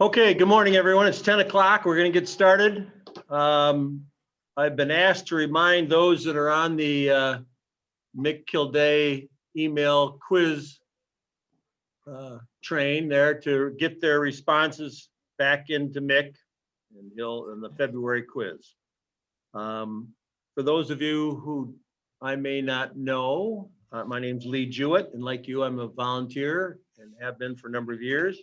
Okay, good morning, everyone. It's 10 o'clock. We're going to get started. I've been asked to remind those that are on the Mick Kilday email quiz train there to get their responses back into Mick and he'll in the February quiz. For those of you who I may not know, my name's Lee Jewett, and like you, I'm a volunteer and have been for a number of years.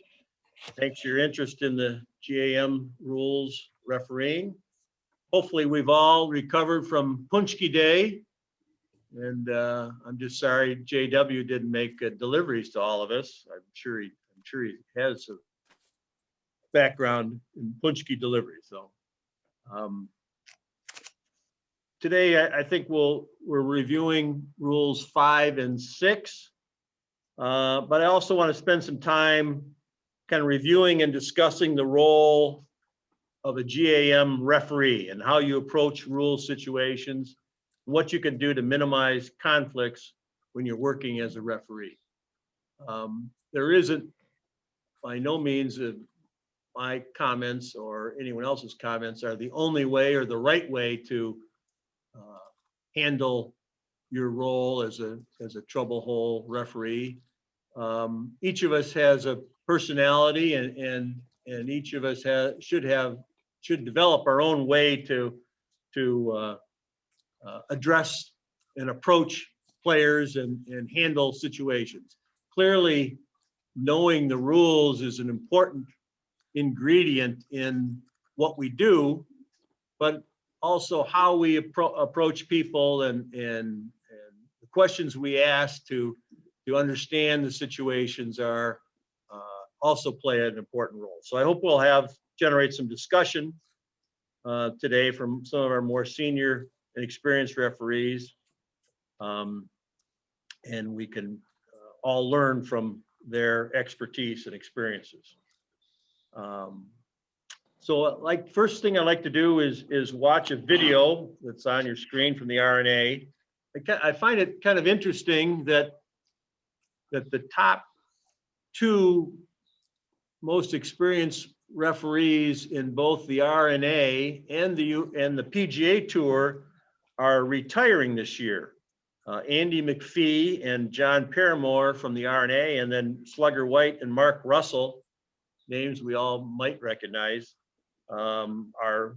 Thanks for your interest in the GAM rules refereeing. Hopefully we've all recovered from Punchki Day. And I'm just sorry JW didn't make deliveries to all of us. I'm sure he has a background in Punchki delivery. So today I think we're reviewing rules 5 and 6. But I also want to spend some time kind of reviewing and discussing the role of a GAM referee and how you approach rule situations, what you can do to minimize conflicts when you're working as a referee. There isn't, by no means, my comments or anyone else's comments are the only way or the right way to handle your role as a trouble hole referee. Each of us has a personality, and each of us should develop our own way to address and approach players and handle situations. Clearly, knowing the rules is an important ingredient in what we do, but also how we approach people and the questions we ask to understand the situations are also play an important role. So I hope we'll generate some discussion today from some of our more senior and experienced referees, and we can all learn from their expertise and experiences. So first thing I like to do is watch a video that's on your screen from the RNA. I find it kind of interesting that the top 2 most experienced referees in both the RNA and the PGA Tour are retiring this year. Andy McPhee and John Paramore from the RNA, and then Slugger White and Mark Russell, names we all might recognize, are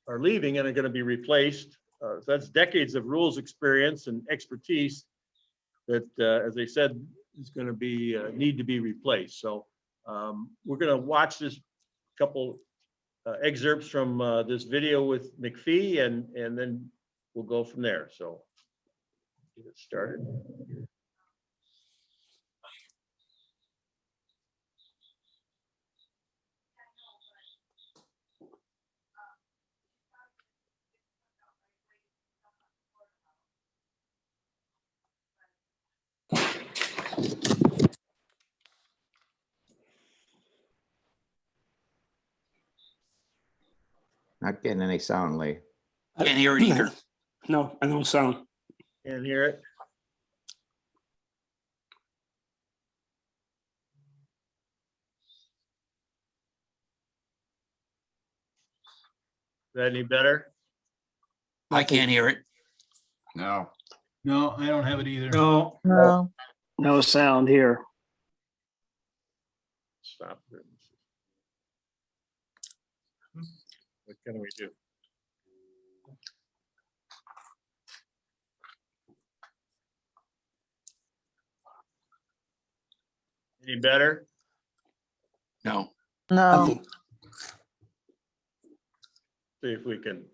leaving and are going to be replaced. So that's decades of rules experience and expertise that, as I said, is going to be need to be replaced. So we're going to watch this couple excerpts from this video with McPhee, and then we'll go from there. So get it started. Not getting any sound, Lee. I can't hear it either. No, I don't sound. Can't hear it. Is that any better? I can't hear it. No. No, I don't have it either. No, No, no sound here. Stop it. What can we do? Any better? No. no. Nothing. See if we can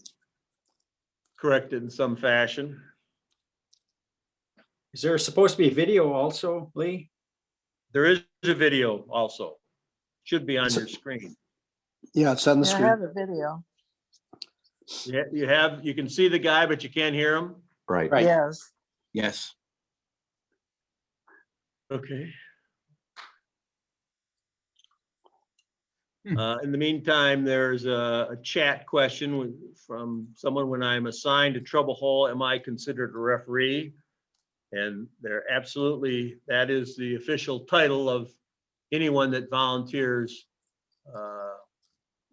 correct it in some fashion. Is there supposed to be video also, Lee? There is a video also. Should be on your screen. Yeah, it's on the Yeah, I screen. have a video. You can see the guy, but you can't hear him. Right. Right. Yes. Yes. Okay. In the meantime, there's a chat question from someone: when I'm assigned a trouble hole, am I considered a referee? And they're absolutely, that is the official title of anyone that volunteers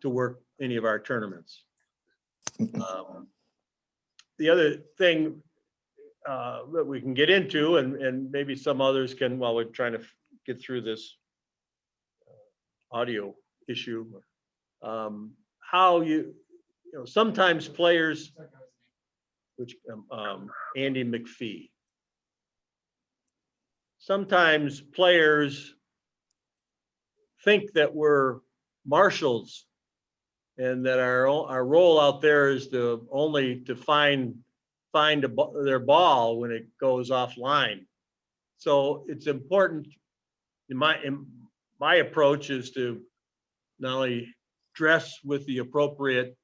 to work any of our tournaments. The other thing that we can get into, and maybe some others can, while we're trying to get through this audio issue, how you know, sometimes players, which Andy McPhee, sometimes players think that we're marshals and that our role out there is to only to find their ball when it goes offline. So it's important, in my approach is to not only dress with the appropriate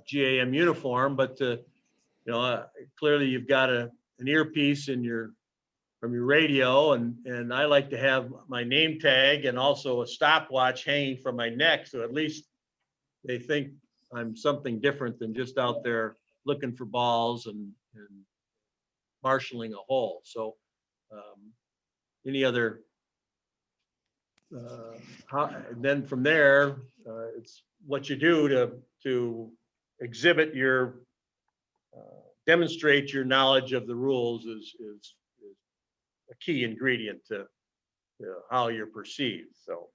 GAM uniform, but to, you know, clearly you've got an earpiece in from your radio, and I like to have my name tag and also a stopwatch hanging from my neck, so at least they think I'm something different than just out there looking for balls and marshaling a hole. So any other, and then from there, it's what you do to exhibit your, demonstrate your knowledge of the rules is a key ingredient to how you're perceived. So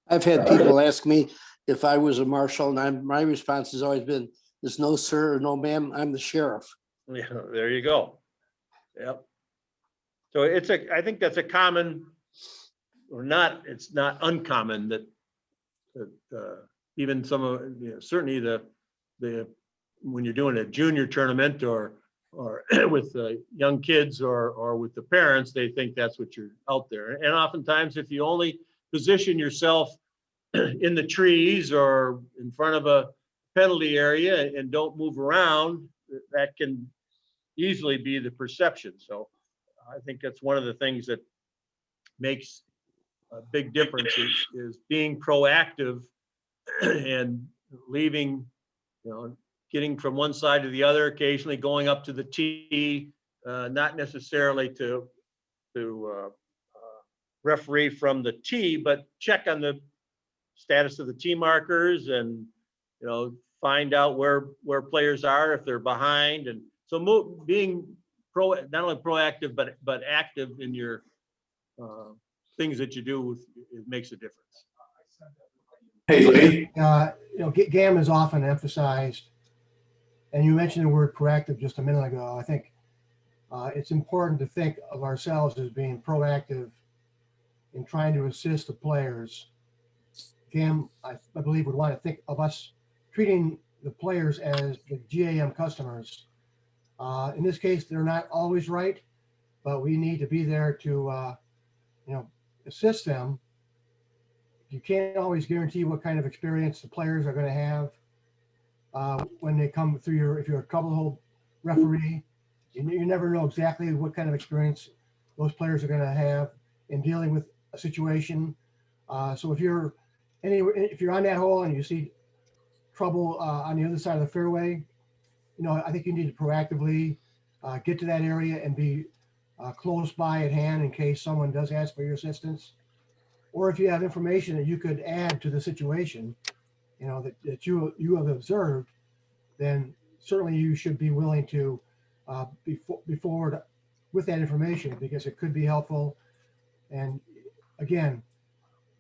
I've had people ask me if I was a marshal, and my response has always been, "There's no sir or no ma'am, I'm the sheriff." yeah, there you go. Yep. So I think that's a common, or not, it's not uncommon that even some of, you know, certainly the when you're doing a junior tournament or with young kids or with the parents, they think that's what you're out there. And oftentimes, if you only position yourself in the trees or in front of a penalty area and don't move around, that can easily be the perception. So I think that's one of the things that makes a big difference is being proactive and leaving, you know, getting from one side to the other, occasionally going up to the tee, not necessarily to referee from the tee, but check on the status of the tee markers and, you know, find out where players are if they're behind. And so being not only proactive but active in your things that you do, it makes a difference. Hey, Lee. You know, GAM is often emphasized, and you mentioned the word proactive just a minute ago. I think it's important to think of ourselves as being proactive in trying to assist the players. GAM, I believe, would want to think of us treating the players as the GAM customers. In this case, they're not always right, but we need to be there to, you know, assist them. You can't always guarantee what kind of experience the players are going to have when they come through if you're a trouble hold referee. You never know exactly what kind of experience those players are going to have in dealing with a situation. So if you're on that hole and you see trouble on the other side of the fairway, you know, I think you need to proactively get to that area and be close by at hand in case someone does ask for your assistance. Or if you have information that you could add to the situation, you know, that you have observed, then certainly you should be willing to be forward with that information because it could be helpful. And again,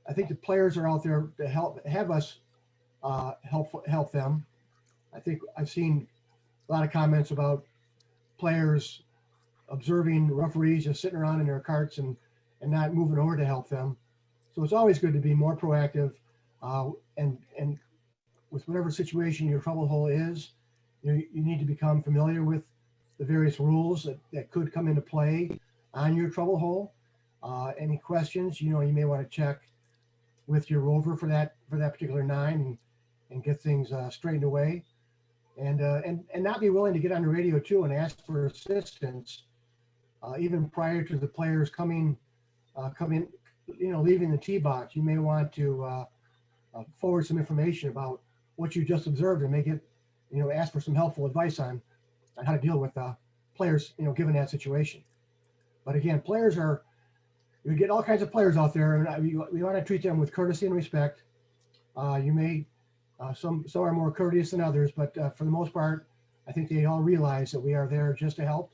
I think the players are out there to have us help them. I think I've seen a lot of comments about players observing referees just sitting around in their carts and not moving over to help them. So it's always good to be more proactive, and with whatever situation your trouble hole is, you need to become familiar with the various rules that could come into play on your trouble hole. Any questions, you know, you may want to check with your rover for that particular 9 and get things straightened away, and not be willing to get on the radio too and ask for assistance, even prior to the players coming, you know, leaving the tee box. You may want to forward some information about what you just observed and make it, you know, ask for some helpful advice on how to deal with players, you know, given that situation. But again, players are we get all kinds of players out there, and we want to treat them with courtesy and respect. You may, some are more courteous than others, but for the most part, I think they all realize that we are there just to help.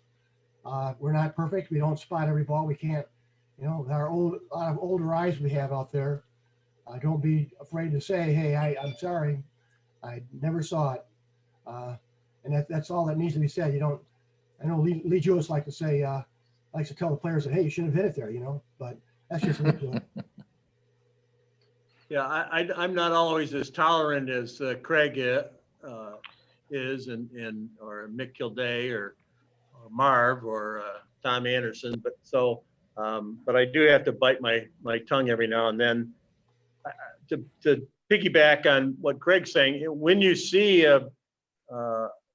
We're not perfect. We don't spot every ball. We can't, our lot of older eyes we have out there. Don't be afraid to say, hey, I'm sorry. I never saw it. And that's all that needs to be said. I know Lee Jewis likes to tell the players that, hey, you shouldn't have hit it there, but that's just ridiculous. Yeah, I'm not always as tolerant as Craig is, and or Mick Kilday or Marv or Tom Anderson, but I do have to bite my tongue every now and then. To piggyback on what Craig's saying, when you see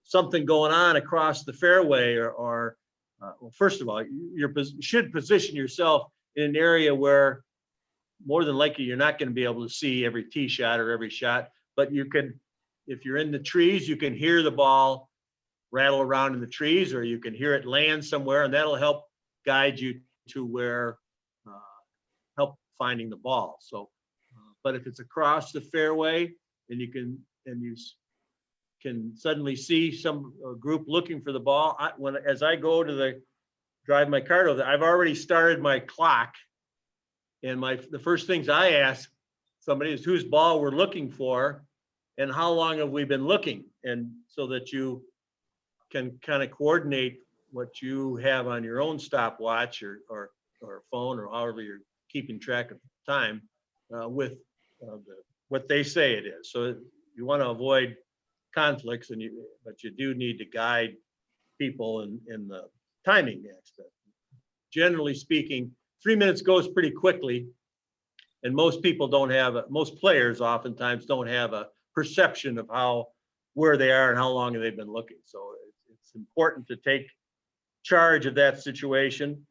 something going on across the fairway, or well, first of all, you should position yourself in an area where more than likely you're not going to be able to see every tee shot or every shot, but you can, if you're in the trees, you can hear the ball rattle around in the trees, or you can hear it land somewhere, and that'll help guide you to where, help finding the ball. So, but if it's across the fairway and you can suddenly see some group looking for the ball, as I go to drive my car over there, I've already started my clock. And the first things I ask somebody is whose ball we're looking for and how long have we been looking, and so that you can kind of coordinate what you have on your own stopwatch or phone, or however you're keeping track of time, with what they say it is. So you want to avoid conflicts, but you do need to guide people in the timing aspect. Generally speaking, 3 minutes goes pretty quickly, and most players oftentimes don't have a perception of where they are and how long they've been looking. So it's important to take charge of that situation.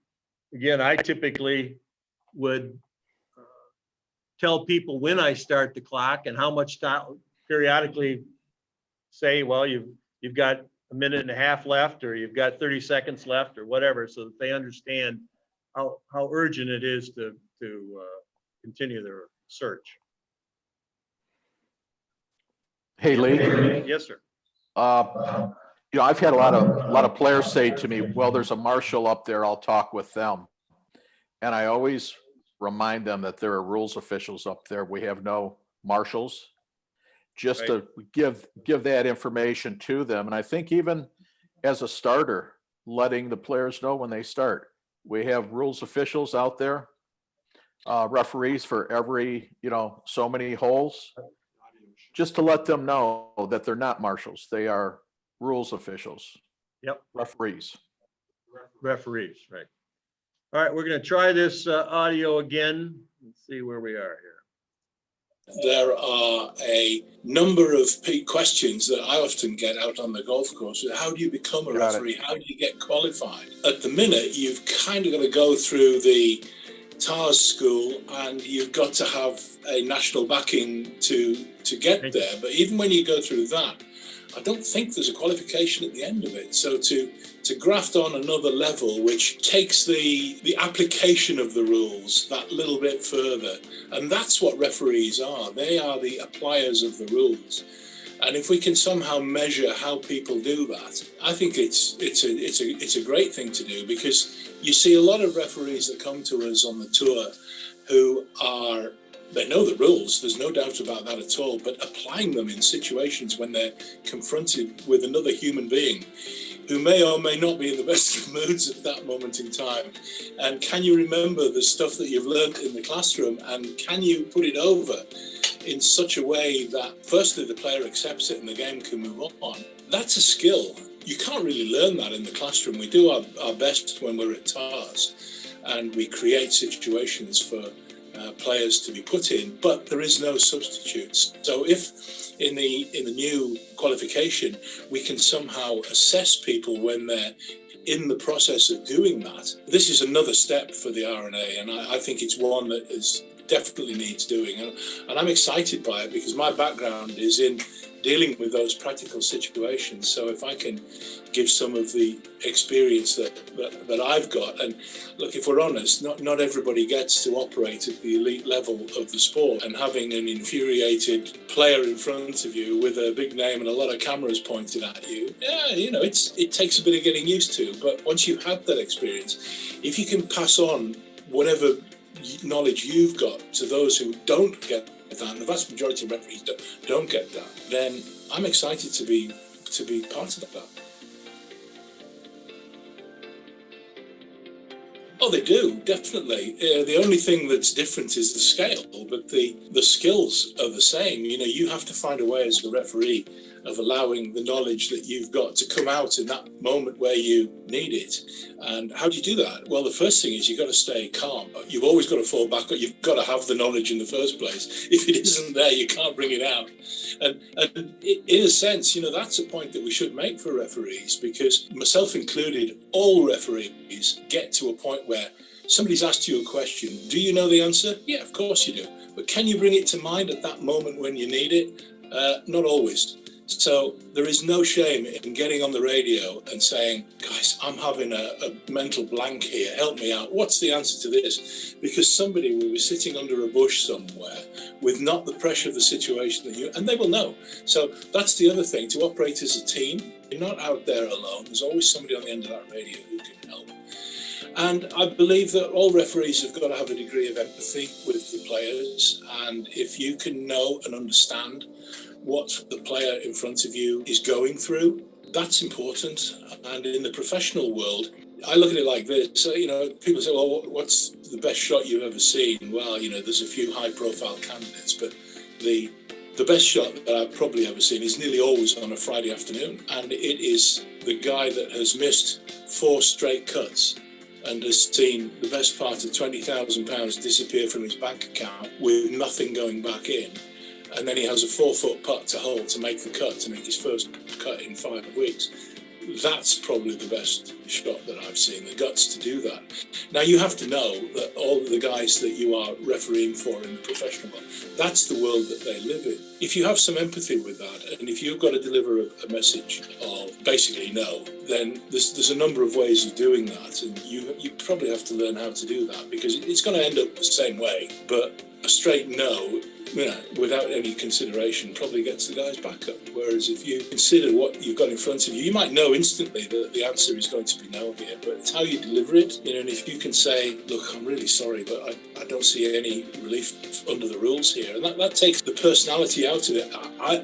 Again, I typically would tell people when I start the clock and how much time, periodically say, well, you've got a minute and a half left, or you've got 30 seconds left, or whatever, so that they understand how urgent it is to continue their search. Hey, Lee. Yes, sir. I've had a lot of players say to me, well, there's a marshal up there, I'll talk with them. And I always remind them that there are rules officials up there. We have no marshals. Just to give that information to them. And I think even as a starter, letting the players know when they start. We have rules officials out there, referees for every, so many holes, just to let them know that they're not marshals. They are rules officials. Yep. Referees, right. All right, we're going to try this audio again. Let's see where we are here. There are a number of questions that I often get out on the golf course. How do you become a referee? How do you get qualified? At the minute, you've kind of got to go through the TARS school, and you've got to have a national backing to get there. But even when you go through that, I don't think there's a qualification at the end of it. So to graft on another level, which takes the application of the rules that little bit further, and that's what referees are. They are the appliers of the rules. And if we can somehow measure how people do that, I think it's a great thing to do, because you see a lot of referees that come to us on the tour who they know the rules, there's no doubt about that at all, but applying them in situations when they're confronted with another human being who may or may not be in the best of moods at that moment in time. And can you remember the stuff that you've learned in the classroom, and can you put it over in such a way that firstly the player accepts it and the game can move on? That's a skill. You can't really learn that in the classroom. We do our best when we're at TARS, and we create situations for players to be put in, but there is no substitutes. So if in the new qualification we can somehow assess people when they're in the process of doing that, this is another step for the R&A, and I think it's one that definitely needs doing, and I'm excited by it, because my background is in dealing with those practical situations. So if I can give some of the experience that I've got, and look, if we're honest, not everybody gets to operate at the elite level of the sport, and having an infuriated player in front of you with a big name and a lot of cameras pointed at you, yeah, you know, it takes a bit of getting used to. But once you've had that experience, if you can pass on whatever knowledge you've got to those who don't get that, and the vast majority of referees don't get that, then I'm excited to be part of that. Oh, they do, definitely. The only thing that's different is the scale, but the skills are the same. You know, you have to find a way as a referee of allowing the knowledge that you've got to come out in that moment where you need it. And how do you do that? Well, the first thing is you've got to stay calm. You've always got to fall back. You've got to have the knowledge in the first place. If it isn't there, you can't bring it out. And in a sense, you know, that's a point that we should make for referees, because myself included, all referees get to a point where somebody's asked you a question. Do you know the answer? Yeah, of course you do. But can you bring it to mind at that moment when you need it? Not always. So there is no shame in getting on the radio and saying, guys, I'm having a mental blank here. Help me out. What's the answer to this? Because somebody will be sitting under a bush somewhere with not the pressure of the situation that you, and they will know. So that's the other thing, to operate as a team. You're not out there alone. There's always somebody on the end of that radio who can help. And I believe that all referees have got to have a degree of empathy with the players. And if you can know and understand what the player in front of you is going through, that's important. And in the professional world, I look at it like this. So, you know, people say, well, what's the best shot you've ever seen? Well, you know, there's a few high-profile candidates, but the best shot that I've probably ever seen is nearly always on a Friday afternoon. And it is the guy that has missed 4 straight cuts and has seen the best part of £20,000 disappear from his bank account with nothing going back in. And then he has a 4-foot putt to hold to make the cut, to make his first cut in 5 weeks. That's probably the best shot that I've seen, the guts to do that. Now, you have to know that all of the guys that you are refereeing for in the professional world, that's the world that they live in. If you have some empathy with that, and if you've got to deliver a message of basically no, then there's a number of ways of doing that, and you probably have to learn how to do that, because it's going to end up the same way. But a straight no, you know, without any consideration, probably gets the guys back up. Whereas if you consider what you've got in front of you, you might know instantly that the answer is going to be no here, but it's how you deliver it. You know, and if you can say, look, I'm really sorry, but I don't see any relief under the rules here, and that takes the personality out of it.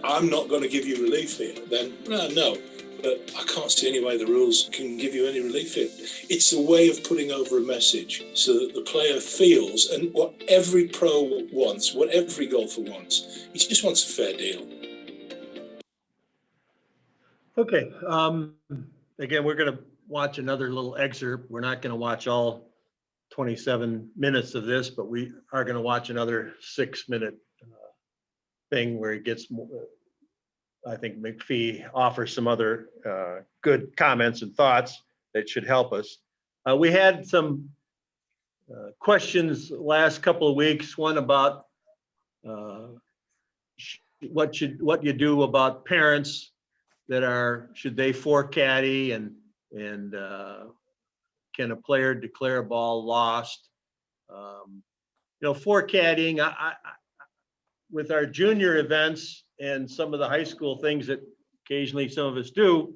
I'm not going to give you relief here. Then no. But I can't see any way the rules can give you any relief here. It's a way of putting over a message so that the player feels, and what every pro wants, what every golfer wants, he just wants a fair deal. Okay. Again, we're going to watch another little excerpt. We're not going to watch all 27 minutes of this, but we are going to watch another 6-minute thing where he gets more. I think McPhee offers some other good comments and thoughts that should help us. We had some questions last couple of weeks. One about what you do about parents that should they caddy, and can a player declare a ball lost? Caddying. I with our junior events and some of the high school things that occasionally some of us do,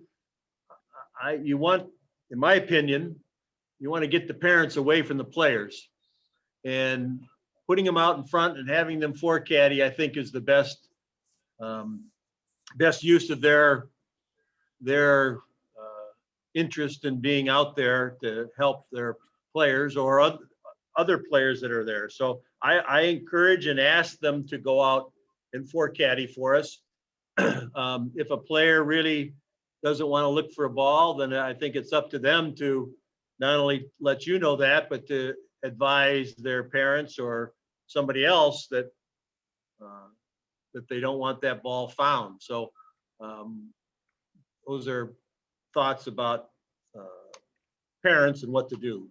you want, in my opinion, you want to get the parents away from the players, and putting them out in front and having them caddy, I think, is the best use of their interest in being out there to help their players or other players that are there. So I encourage and ask them to go out and caddy for us. If a player really doesn't want to look for a ball, then I think it's up to them to not only let you know that, but to advise their parents or somebody else that they don't want that ball found. So those are thoughts about parents and what to do.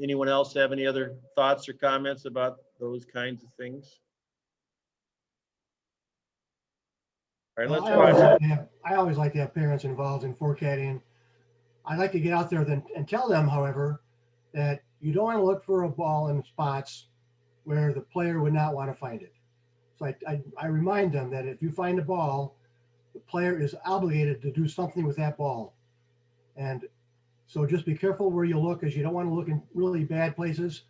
Anyone else have any other thoughts or comments about those kinds of things? All right, let's I always watch. like to have, I always like to have parents involved in forecatting. I like to get out there then and tell them, however, that you don't want to look for a ball in spots where the player would not want to find it. So I remind them that if you find a ball, the player is obligated to do something with that ball. And so just be careful where you look, because you don't want to look in really bad places.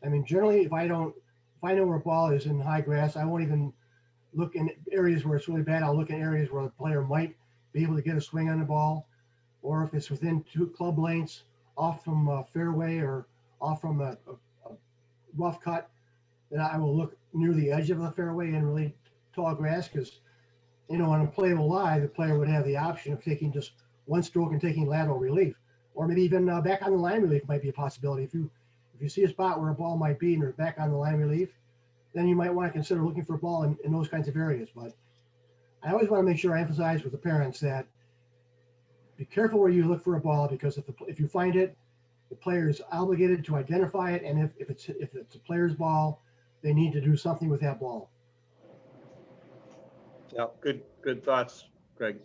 I mean, generally, if I know where a ball is in high grass, I won't even look in areas where it's really bad. I'll look in areas where the player might be able to get a swing on the ball, or if it's within 2 club lengths off from a fairway or off from a rough cut, then I will look near the edge of the fairway and really tall grass, because, you know, on a playable lie, the player would have the option of taking just one stroke and taking lateral relief, or maybe even back on the line relief might be a possibility. If you see a spot where a ball might be and they're back on the line relief, then you might want to consider looking for a ball in those kinds of areas. But I always want to make sure I emphasize with the parents that be careful where you look for a ball, because if you find it, the player is obligated to identify it, and if it's a player's ball, they need to do something with that ball. Yeah, good thoughts, Greg.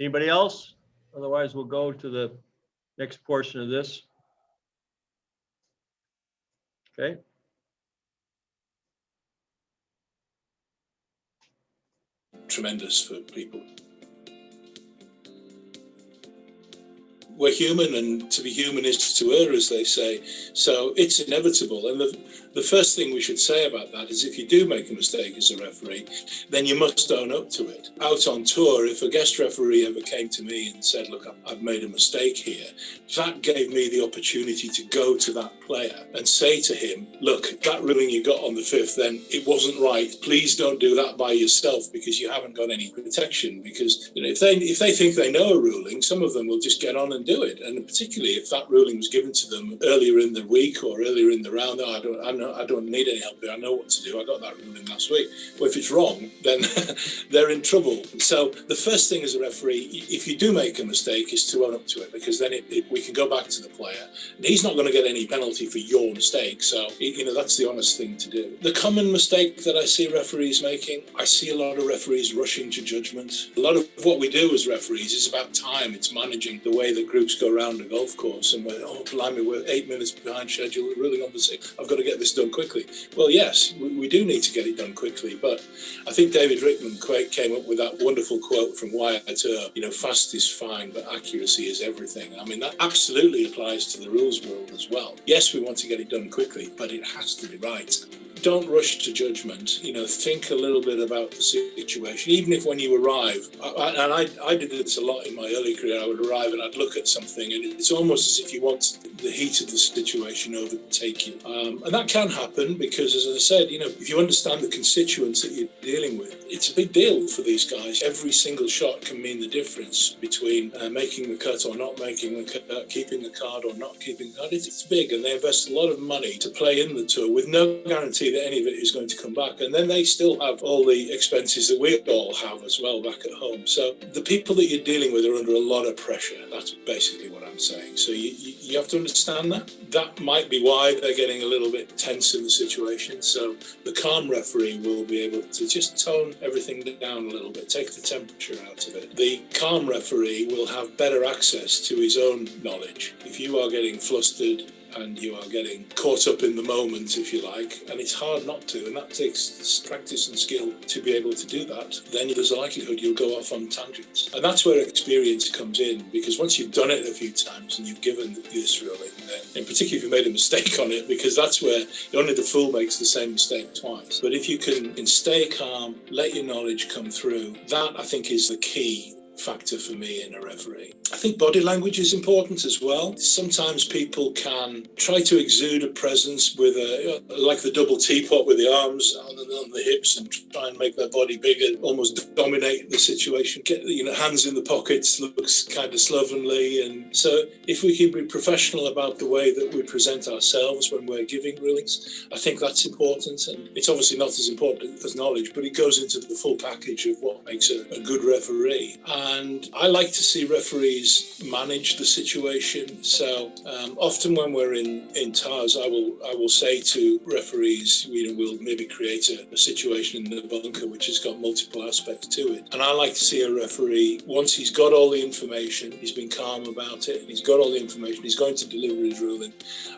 Anybody else? Otherwise, we'll go to the next portion of this. Okay. Tremendous for people. We're human, and to be human is to err, as they say. So it's inevitable. And the first thing we should say about that is, if you do make a mistake as a referee, then you must own up to it. Out on tour, if a guest referee ever came to me and said, look, I've made a mistake here, that gave me the opportunity to go to that player and say to him, look, that ruling you got on the 5th, then it wasn't right. Please don't do that by yourself, because you haven't got any protection. Because, you know, if they think they know a ruling, some of them will just get on and do it. And particularly if that ruling was given to them earlier in the week or earlier in the round, I don't need any help there. I know what to do. I got that ruling last week. Well, if it's wrong, then they're in trouble. So the first thing as a referee, if you do make a mistake, is to own up to it, because then we can go back to the player and he's not going to get any penalty for your mistake. So, you know, that's the honest thing to do. The common mistake that I see referees making, I see a lot of referees rushing to judgment. A lot of what we do as referees is about time. It's managing the way that groups go around a golf course, and we're 8 minutes behind schedule, we're ruling on the 6th. I've got to get this done quickly. Well, yes, we do need to get it done quickly, but I think David Rickman came up with that wonderful quote from Wyatt Earp, you know, fast is fine, but accuracy is everything. I mean, that absolutely applies to the rules world as well. Yes, we want to get it done quickly, but it has to be right. Don't rush to judgment. You know, think a little bit about the situation. Even if when you arrive, I did this a lot in my early career, I would arrive and I'd look at something and it's almost as if you want the heat of the situation overtake you. And that can happen because, as I said, you know, if you understand the constituents that you're dealing with, it's a big deal for these guys. Every single shot can mean the difference between making the cut or not making the cut, keeping the card or not keeping the card. It's big, and they invest a lot of money to play in the tour with no guarantee that any of it is going to come back. And then they still have all the expenses that we all have as well back at home. So the people that you're dealing with are under a lot of pressure. That's basically what I'm saying. So you have to understand that. That might be why they're getting a little bit tense in the situation. So the calm referee will be able to just tone everything down a little bit, take the temperature out of it. The calm referee will have better access to his own knowledge. If you are getting flustered and you are getting caught up in the moment, if you like, and it's hard not to, and that takes practice and skill to be able to do that, then there's a likelihood you'll go off on tangents. And that's where experience comes in, because once you've done it a few times and you've given this ruling, then, in particular if you made a mistake on it, because that's where only the fool makes the same mistake twice. But if you can stay calm, let your knowledge come through, that I think is the key factor for me in a referee. I think body language is important as well. Sometimes people can try to exude a presence with like the double teapot with the arms on the hips and try and make their body bigger, almost dominate the situation. Get, you know, hands in the pockets, looks kind of slovenly. And so if we can be professional about the way that we present ourselves when we're giving rulings, I think that's important. And it's obviously not as important as knowledge, but it goes into the full package of what makes a good referee. And I like to see referees manage the situation. So often when we're in TARS, I will say to referees, you know, we'll maybe create a situation in the bunker which has got multiple aspects to it. And I like to see a referee, once he's got all the information, he's been calm about it, and he's got all the information, he's going to deliver his ruling.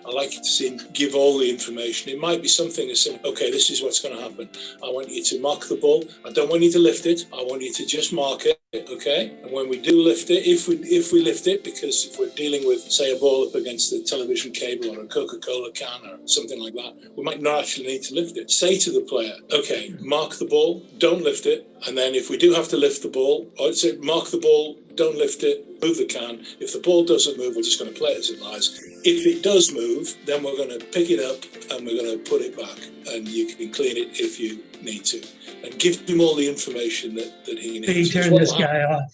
I like to see him give all the information. It might be something as simple, okay, this is what's going to happen. I want you to mark the ball. I don't want you to lift it. I want you to just mark it. Okay, and when we do lift it, if we lift it, because if we're dealing with, say, a ball up against a television cable or a Coca-Cola can or something like that, we might not actually need to lift it. Say to the player, okay, mark the ball, don't lift it, and then if we do have to lift the ball, or say mark the ball, don't lift it, move the can. If the ball doesn't move, we're just going to play it as it lies. If it does move, then we're going to pick it up and we're going to put it back, and you can clean it if you need to, and give him all the information that he needs. He turned this guy off.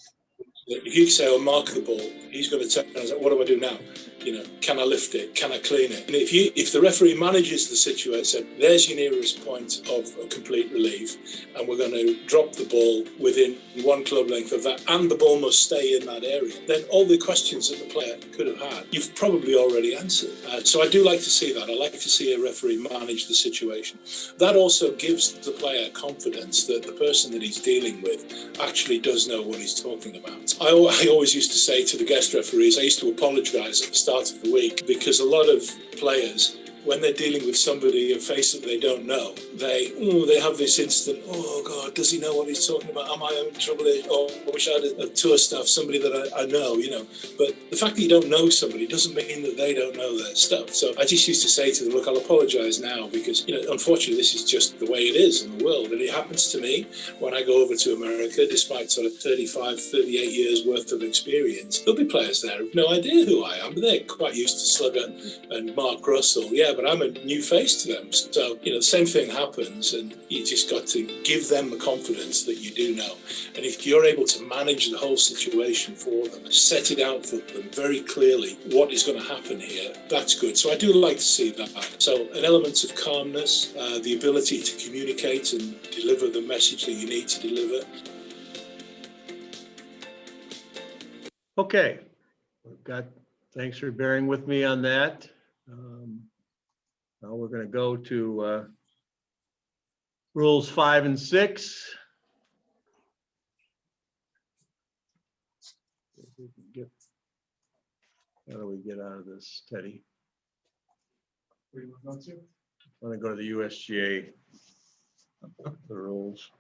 If you say, "Oh, mark the ball," he's going to turn and say, "What do I do now? You know, can I lift it? Can I clean it?" And if the referee manages the situation, there's your nearest point of complete relief, and we're going to drop the ball within one club length of that, and the ball must stay in that area, then all the questions that the player could have had, you've probably already answered. So I do like to see that. I like to see a referee manage the situation. That also gives the player confidence that the person that he's dealing with actually does know what he's talking about. I always used to say to the guest referees, I used to apologise at the start of the week, because a lot of players, when they're dealing with somebody, a face that they don't know, they have this instant, oh God, does he know what he's talking about? Am I in trouble here? Oh, I wish I had a tour staff, somebody that I know, you know. But the fact that you don't know somebody doesn't mean that they don't know their stuff. So I just used to say to them, look, I'll apologise now, because, you know, unfortunately, this is just the way it is in the world. And it happens to me when I go over to America, despite sort of 35, 38 years worth of experience. There'll be players there who have no idea who I am, but they're quite used to Slugger and Mark Russell. Yeah, but I'm a new face to them. So, you know, the same thing happens, and you just got to give them the confidence that you do know. And if you're able to manage the whole situation for them, set it out for them very clearly what is going to happen here, that's good. So I do like to see that. So an element of calmness, the ability to communicate and deliver the message that you need to deliver. Okay, thanks for bearing with me on that. Now we're going to go to rules 5 and 6. How do we get out of this, Teddy? Where do you want to go to? I want to go to the USGA, the rules.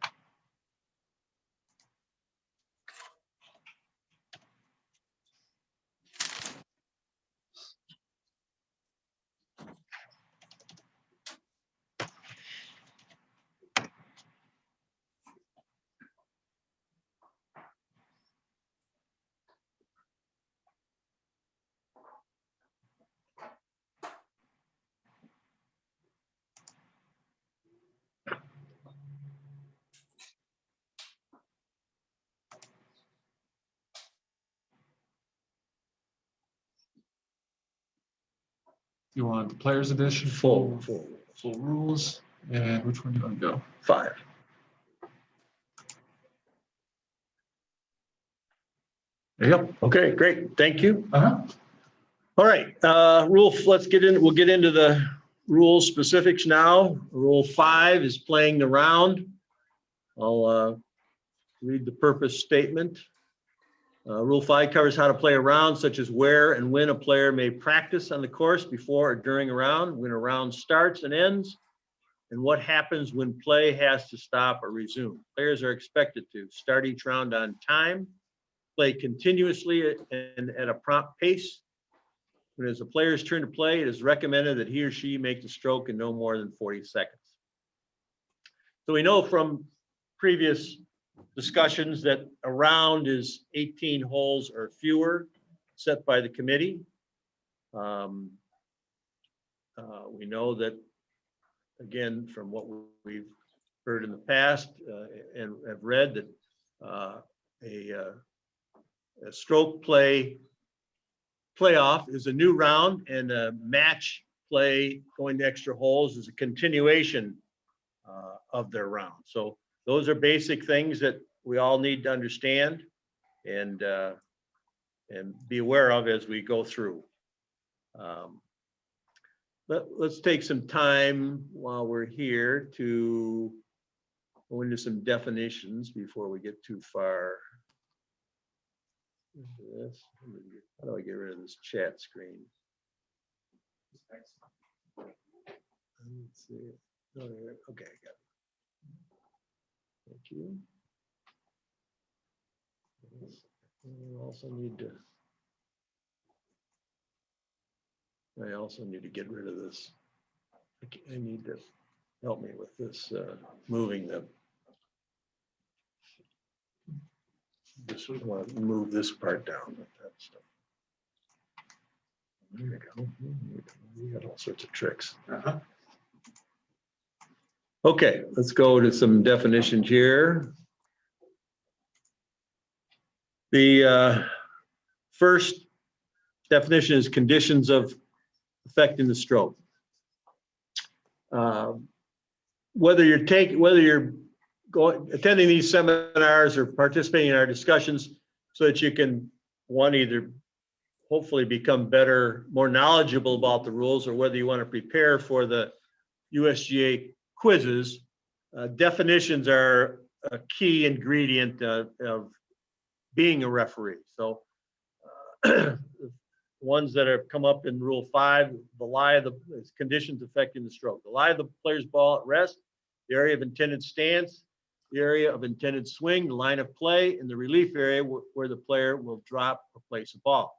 You want the players edition? Full Rules. And which one do you want to go? 5. There you go. Okay, great. Thank you. All right, we'll get into the rule specifics now. Rule 5 is playing the round. I'll read the purpose statement. Rule 5 covers how to play a round, such as where and when a player may practice on the course before or during a round, when a round starts and ends, and what happens when play has to stop or resume. Players are expected to start each round on time, play continuously and at a prompt pace. When it's a player's turn to play, it is recommended that he or she make the stroke in no more than 40 seconds. So we know from previous discussions that a round is 18 holes or fewer set by the committee. We know that, again, from what we've heard in the past and have read, that a stroke play playoff is a new round, and a match play going to extra holes is a continuation of their round. So those are basic things that we all need to understand and be aware of as we go through. Let's take some time while we're here to go into some definitions before we get too far into this. How do I get rid of this chat screen? Let's see. Oh, there. Okay, I got it. Thank you. We also need to. I also need to get rid of this. I need to help me with this moving them. Just want to move this part down. That stuff. There you go. We got all sorts of tricks. Okay, let's go to some definitions here. The first definition is conditions of affecting the stroke. Whether you're attending these seminars or participating in our discussions so that you can, one, either hopefully become better, more knowledgeable about the rules, or whether you want to prepare for the USGA quizzes, definitions are a key ingredient of being a referee. So ones that have come up in Rule 5, the lie of the conditions affecting the stroke. The lie of the player's ball at rest, the area of intended stance, the area of intended swing, the line of play, and the relief area where the player will drop or place a ball.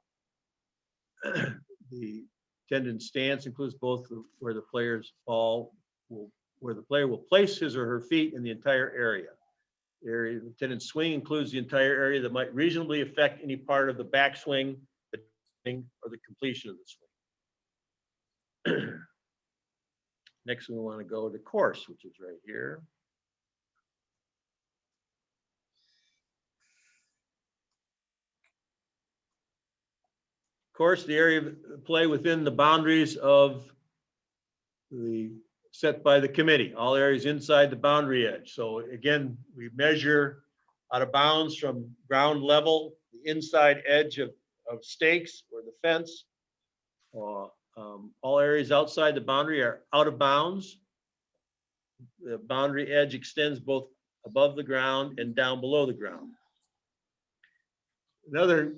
The intended stance includes both where the player's ball where the player will place his or her feet in the entire area. The area of intended swing includes the entire area that might reasonably affect any part of the backswing, or the completion of the swing. Next, we want to go to course, which is right here. Course, the area of play within the boundaries of the set by the committee, all areas inside the boundary edge. So again, we measure out of bounds from ground level, the inside edge of stakes or the fence. All areas outside the boundary are out of bounds. The boundary edge extends both above the ground and down below the ground. Another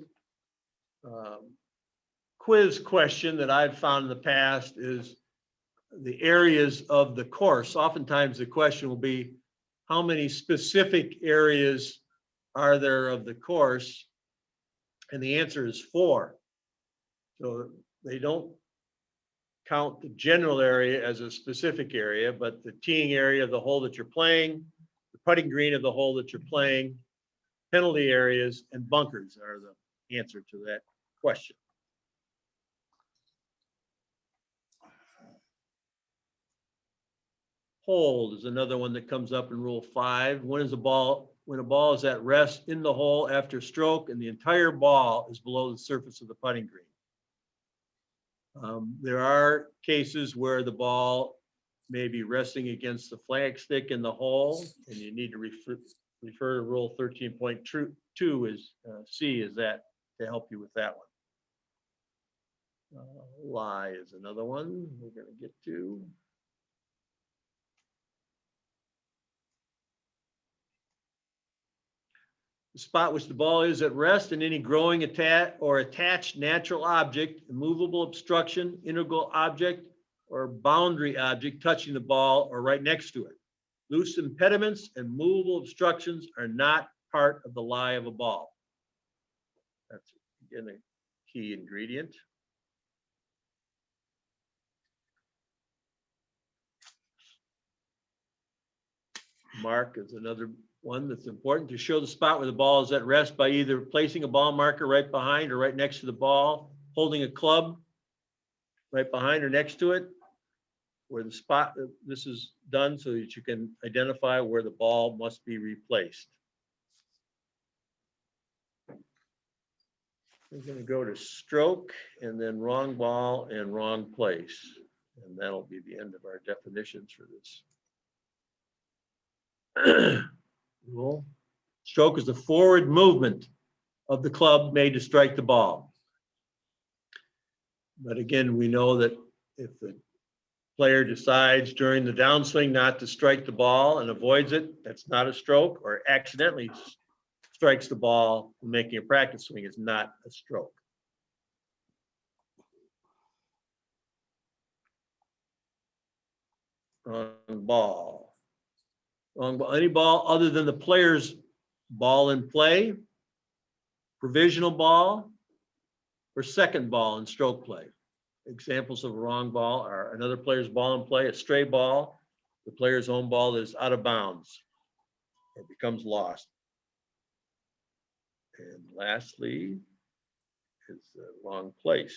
quiz question that I've found in the past is the areas of the course. Oftentimes the question will be, how many specific areas are there of the course? And the answer is 4. So they don't count the general area as a specific area, but the teeing area of the hole that you're playing, the putting green of the hole that you're playing, penalty areas, and bunkers are the answer to that question. Hold is another one that comes up in Rule 5. When a ball is at rest in the hole after stroke and the entire ball is below the surface of the putting green. There are cases where the ball may be resting against the flag stick in the hole, and you need to refer to Rule 13.2 is C is that to help you with that one. Lie is another one we're going to get to. The spot which the ball is at rest and any growing attached natural object, immovable obstruction, integral object, or boundary object touching the ball or right next to it. Loose impediments and movable obstructions are not part of the lie of a ball. That's again a key ingredient. Mark is another one that's important. To show the spot where the ball is at rest by either placing a ball marker right behind or right next to the ball, holding a club right behind or next to it, where the spot, this is done so that you can identify where the ball must be replaced. We're going to go to stroke and then wrong ball and wrong place. And that'll be the end of our definitions for this. Rule. Stroke is the forward movement of the club made to strike the ball. But again, we know that if the Player decides during the downswing not to strike the ball and avoids it, that's not a stroke, or accidentally strikes the ball when making a practice swing is not a stroke. Wrong ball. Wrong ball. Any ball other than the player's ball in play, provisional ball, or second ball in stroke play. Examples of a wrong ball are another player's ball in play, a stray ball, the player's own ball that is out of bounds or becomes lost. And lastly is the wrong place.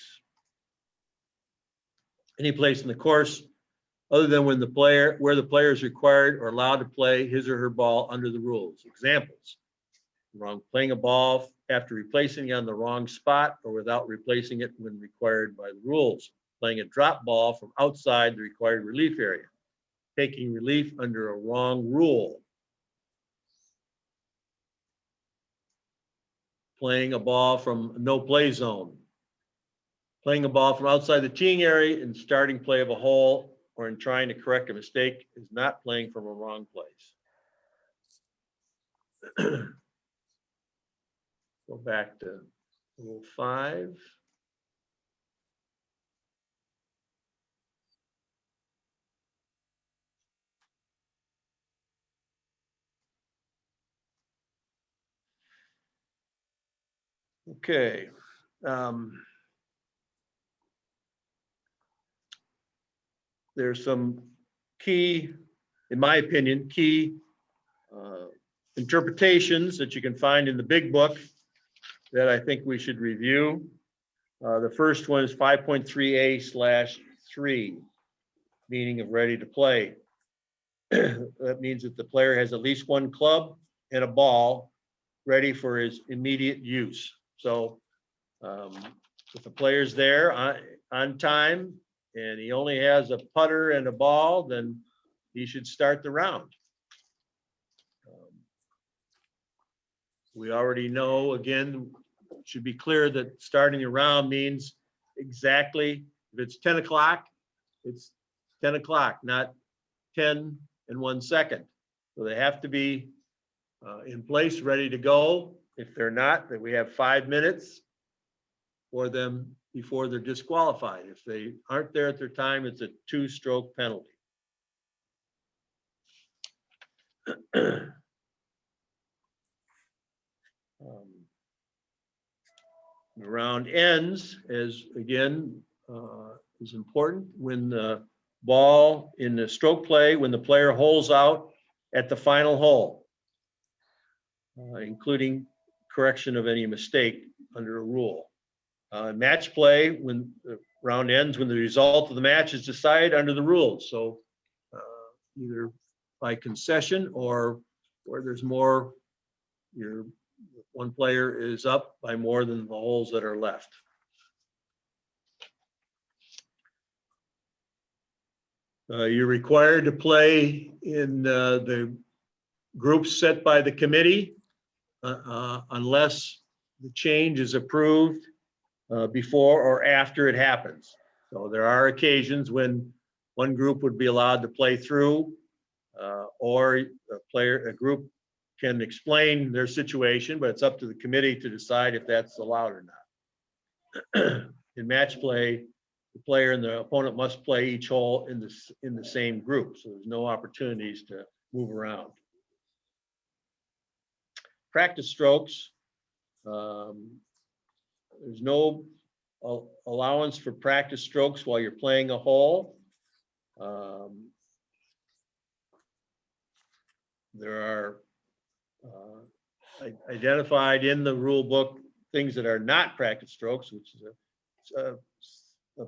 Any place in the course other than where the player is required or allowed to play his or her ball under the rules. Examples: playing a ball after replacing it on the wrong spot or without replacing it when required by the rules. Playing a drop ball from outside the required relief area. Taking relief under a wrong rule. Playing a ball from a no play zone. Playing a ball from outside the teeing area in starting play of a hole or in trying to correct a mistake is not playing from a wrong place. Go back to Rule 5. Okay. There's some key, in my opinion, key interpretations that you can find in the big book that I think we should review. The first one is 5.3a/3, meaning of ready to play. That means that the player has at least one club and a ball ready for his immediate use. So if the player's there on time and he only has a putter and a ball, then he should start the round. We already know, again, it should be clear that starting a round means exactly, if it's 10 o'clock, it's 10 o'clock, not 10 and 1 second. So they have to be in place, ready to go. If they're not, then we have 5 minutes for them before they're disqualified. If they aren't there at their time, it's a 2-stroke penalty. The round ends as, again, is important when the ball in the stroke play, when the player holes out at the final hole, including correction of any mistake under a rule. Match play, when the round ends, when the result of the match is decided under the rules. So either by concession or where there's more, one player is up by more than the holes that are left. You're required to play in the groups set by the committee unless the change is approved before or after it happens. So there are occasions when one group would be allowed to play through or a group can explain their situation, but it's up to the committee to decide if that's allowed or not. In match play, the player and the opponent must play each hole in the same group, so there's no opportunities to move around. Practice strokes. There's no allowance for practice strokes while you're playing a hole. There are identified in the rule book things that are not practice strokes, which is a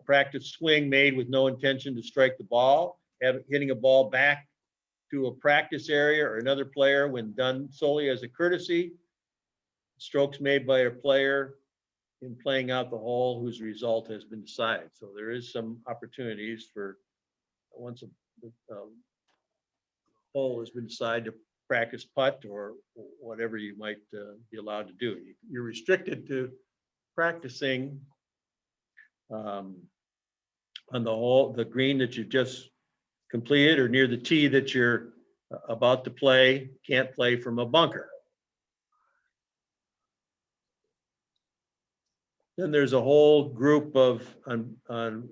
practice swing made with no intention to strike the ball, hitting a ball back to a practice area or another player when done solely as a courtesy. Strokes made by a player in playing out the hole whose result has been decided. So there is some opportunities for once a hole has been decided to practice putt or whatever you might be allowed to do. You're restricted to practicing on the hole, the green that you just completed, or near the tee that you're about to play, can't play from a bunker. Then there's a whole group of, on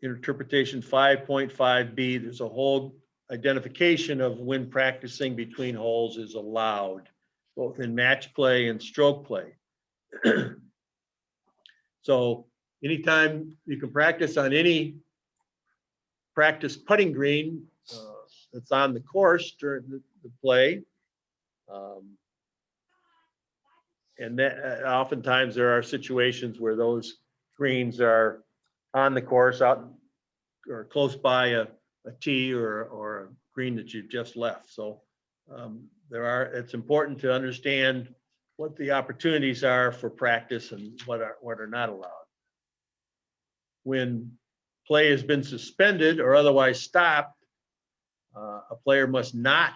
interpretation 5.5b, there's a whole identification of when practicing between holes is allowed, both in match play and stroke play. So anytime you can practice on any practice putting green that's on the course during the play. And that oftentimes there are situations where those greens are on the course out or close by a tee or a green that you've just left. So it's important to understand what the opportunities are for practice and what are not allowed. When play has been suspended or otherwise stopped, a player must not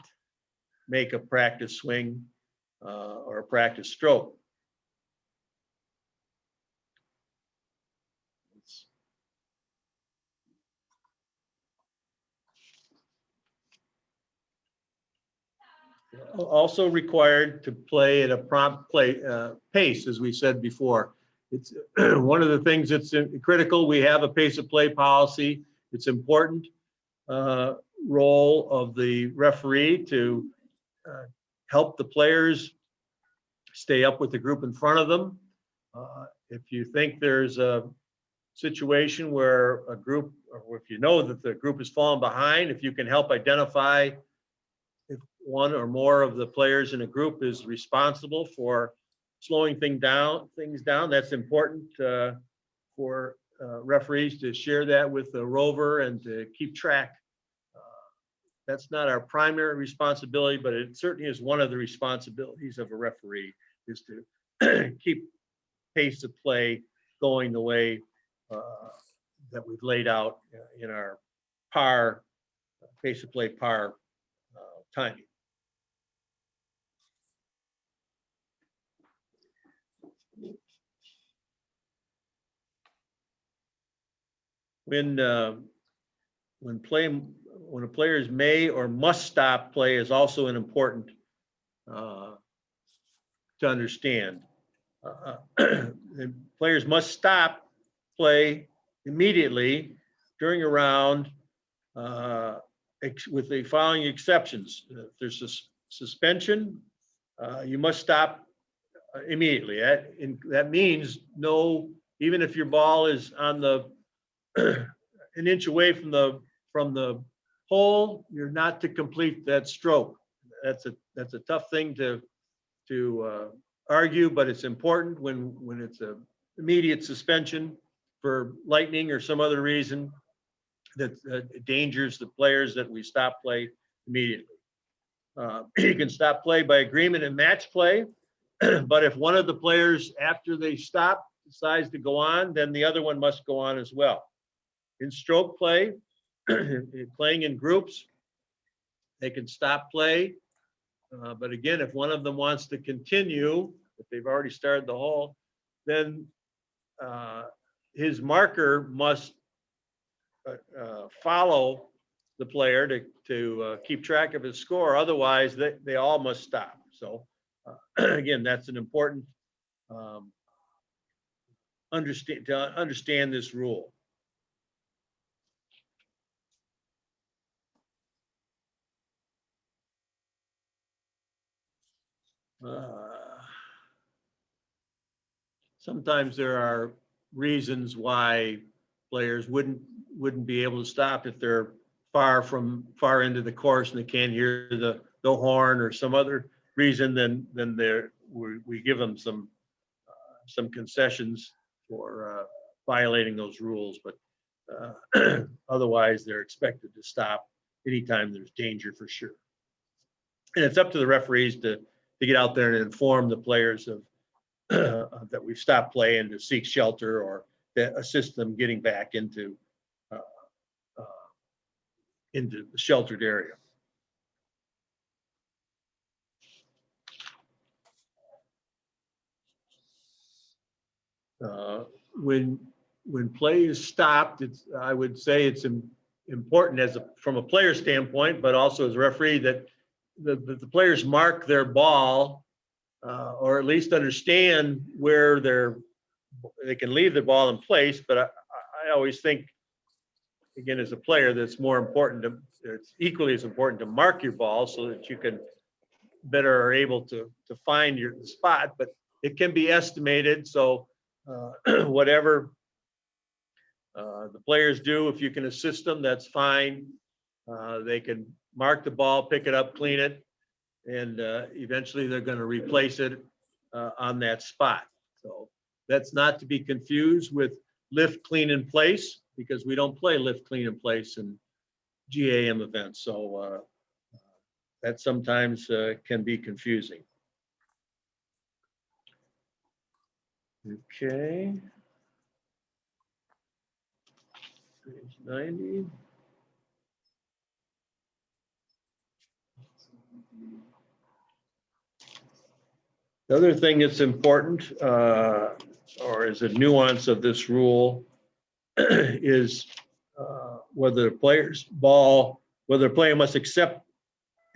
make a practice swing or a practice stroke. Also required to play at a prompt play pace, as we said before. It's one of the things that's critical. We have a pace of play policy. It's important role of the referee to help the players stay up with the group in front of them. If you think there's a situation where a group, or if you know that the group is falling behind, if you can help identify if one or more of the players in a group is responsible for slowing things down, that's important for referees to share that with the rover and to keep track. That's not our primary responsibility, but it certainly is one of the responsibilities of a referee, is to keep pace of play going the way that we've laid out in our par, pace of play par timing. When a player's may or must stop play is also an important to understand. The players must stop play immediately during a round with the following exceptions. If there's a suspension, you must stop immediately. That means no, even if your ball is on the an inch away from the hole, you're not to complete that stroke. That's a tough thing to argue, but it's important when it's a immediate suspension for lightning or some other reason that endangers the players, that we stop play immediately. You can stop play by agreement in match play, but if one of the players after they stop decides to go on, then the other one must go on as well. In stroke play, playing in groups, they can stop play. But again, if one of them wants to continue, if they've already started the hole, then his marker must follow the player to keep track of his score. Otherwise, they all must stop. So again, that's an important understand this rule. Sometimes there are reasons why players wouldn't be able to stop if they're far into the course and they can't hear the horn or some other reason. Then we give them some concessions for violating those rules, but otherwise they're expected to stop anytime there's danger for sure. And it's up to the referees to get out there and inform the players of that we've stopped play and to seek shelter or to assist them getting back into the sheltered area. When when play is stopped, I would say it's important from a player standpoint, but also as a referee, that the players mark their ball, or at least understand where they can leave the ball in place. But I always think, again, as a player, it's equally as important to mark your ball so that you can better are able to find your spot. But it can be estimated. So whatever the players do, if you can assist them, that's fine. They can mark the ball, pick it up, clean it, and eventually they're going to replace it on that spot. So that's not to be confused with lift, clean, in place, because we don't play lift, clean, in place in GAM events. So that sometimes can be confusing. Okay. Page 90. The other thing that's important, or is a nuance of this rule, is whether the player must accept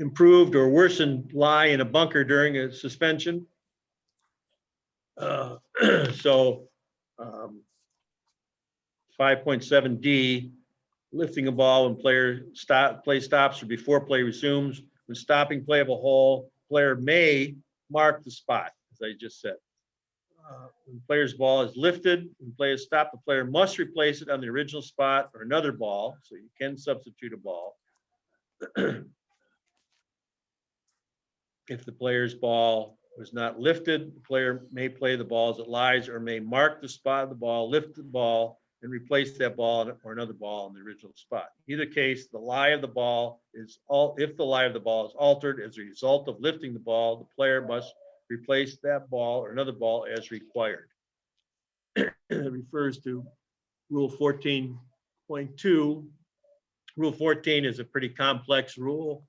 improved or worsened lie in a bunker during a suspension. So 5.7D, lifting a ball when play stops or before play resumes. When stopping play of a hole, player may mark the spot, as I just said. When player's ball is lifted, when play is stopped, the player must replace it on the original spot or another ball, so you can substitute a ball. If the player's ball was not lifted, the player may play the ball as it lies or may mark the spot of the ball, lift the ball, and replace that ball or another ball in the original spot. In either case, if the lie of the ball is altered as a result of lifting the ball, the player must replace that ball or another ball as required. It refers to Rule 14.2. Rule 14 is a pretty complex rule.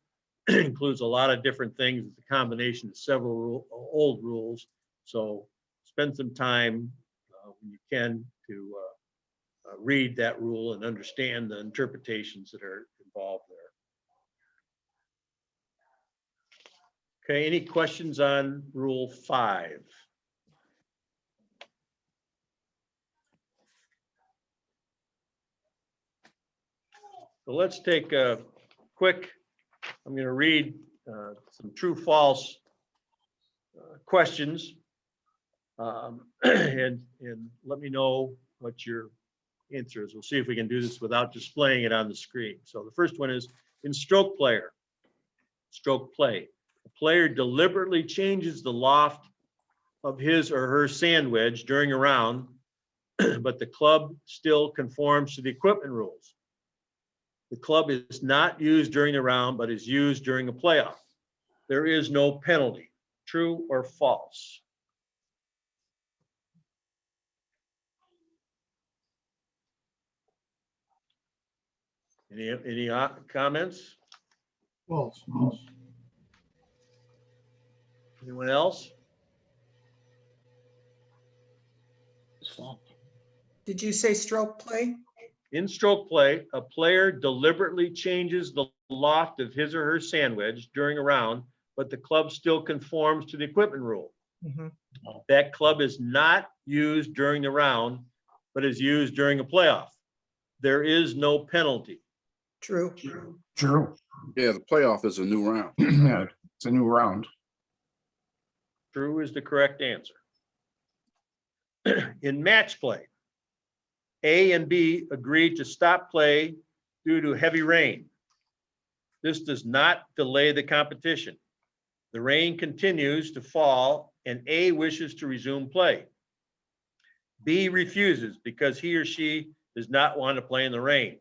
It includes a lot of different things. It's a combination of several old rules. So spend some time when you can to read that rule and understand the interpretations that are involved there. Okay, any questions on Rule 5? So let's take a quick, I'm going to read some true false questions and let me know what your answer is. We'll see if we can do this without displaying it on the screen. So the first one is, in stroke play, the player deliberately changes the loft of his or her sand wedge during a round, but the club still conforms to the equipment rules. The club is not used during the round, but is used during a playoff. There is no penalty. True or false? Any comments? False. Anyone else? Did you say stroke play? In stroke play, a player deliberately changes the loft of his or her sand wedge during a round, but the club still conforms to the equipment rule. Mm-hmm. That club is not used during the round, but is used during a playoff. There is no penalty. True. True. Yeah, the playoff is a new round. Yeah, it's a new round. True is the correct answer. In match play, A and B agreed to stop play due to heavy rain. This does not delay the competition. The rain continues to fall and A wishes to resume play. B refuses because he or she does not want to play in the rain.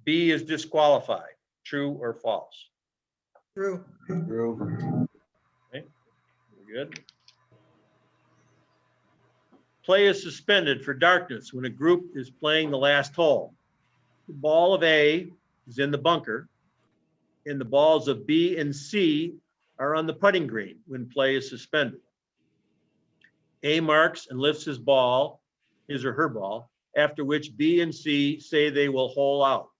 B is disqualified. True or false? True. True. Okay, good. Play is suspended for darkness when a group is playing the last hole. The ball of A is in the bunker, and the balls of B and C are on the putting green when play is suspended. A marks and lifts his or her ball, after which B and C say they will hole out.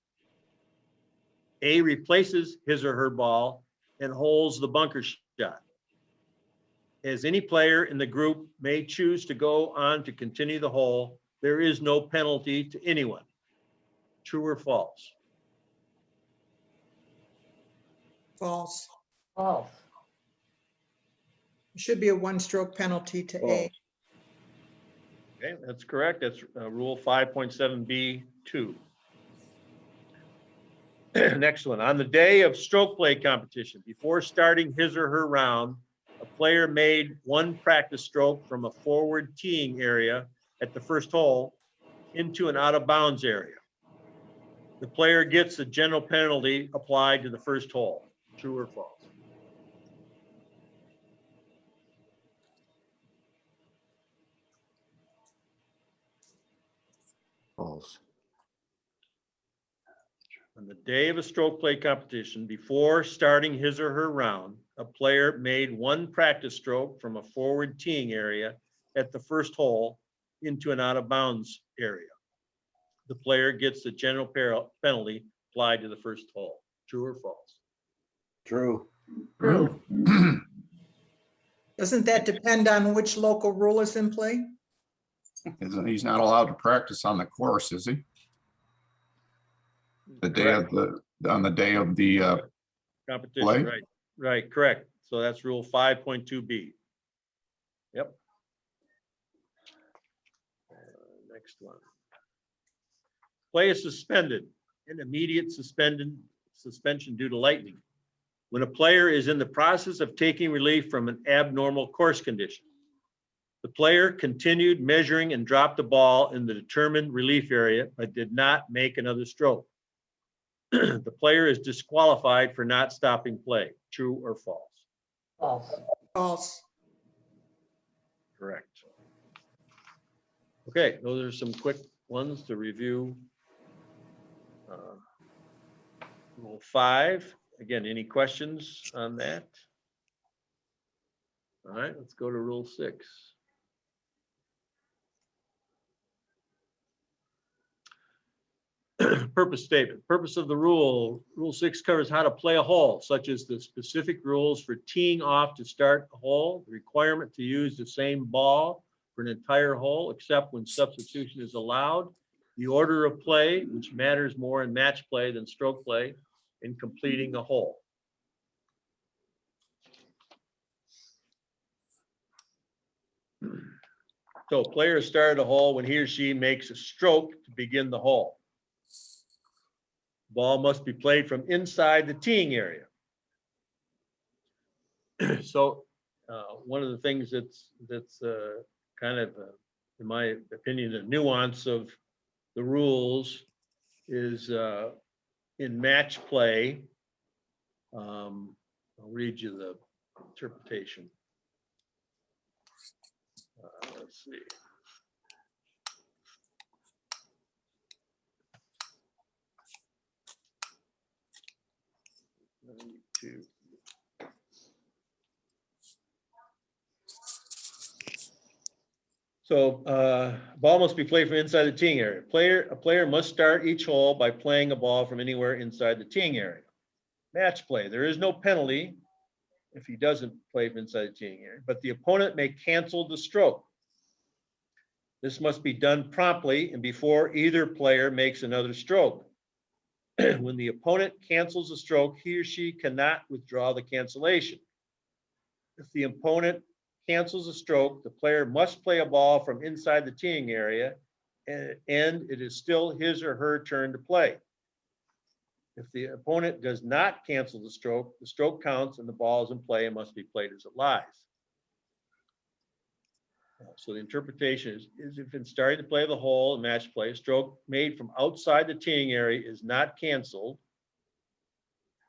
A replaces his or her ball and holes the bunker shot. As any player in the group may choose to go on to continue the hole, there is no penalty to anyone. True or false? False. False. Should be a one-stroke penalty to A. Okay, that's correct. That's rule 5.7B2. Next one. On the day of stroke play competition, before starting his or her round, a player made one practice stroke from a forward teeing area at the first hole into an out of bounds area. The player gets a general penalty applied to the first hole. True or false? False. On the day of a stroke play competition, before starting his or her round, a player made one practice stroke from a forward teeing area at the first hole into an out of bounds area. The player gets the general penalty applied to the first hole. True or false? True. True. Doesn't that depend on which local rule is in play? He's not allowed to practice on the course, is he? The day of on the day of the Competition, play? right, right, correct. So that's rule 5.2B. Yep. Next one. Play is suspended, an immediate suspension due to lightning. When a player is in the process of taking relief from an abnormal course condition, the player continued measuring and dropped the ball in the determined relief area, but did not make another stroke. The player is disqualified for not stopping play. True or false? False. False. Correct. Okay, those are some quick ones to review. Rule 5. Again, any questions on that? All right, let's go to rule 6. Purpose statement. Purpose of the rule. Rule 6 covers how to play a hole, such as the specific rules for teeing off to start a hole, the requirement to use the same ball for an entire hole, except when substitution is allowed, the order of play, which matters more in match play than stroke play, in completing a hole. So player started a hole when he or she makes a stroke to begin the hole. Ball must be played from inside the teeing area. So one of the things that's kind of, in my opinion, a nuance of the rules is in match play. I'll read you the interpretation. Let's see. So ball must be played from inside the teeing area. A player must start each hole by playing a ball from anywhere inside the teeing area. Match play, there is no penalty if he doesn't play from inside the teeing area, but the opponent may cancel the stroke. This must be done promptly and before either player makes another stroke. When the opponent cancels a stroke, he or she cannot withdraw the cancellation. If the opponent cancels a stroke, the player must play a ball from inside the teeing area, and it is still his or her turn to play. If the opponent does not cancel the stroke counts and the ball is in play and must be played as it lies. So the interpretation is if in starting to play the hole in match play, a stroke made from outside the teeing area is not canceled.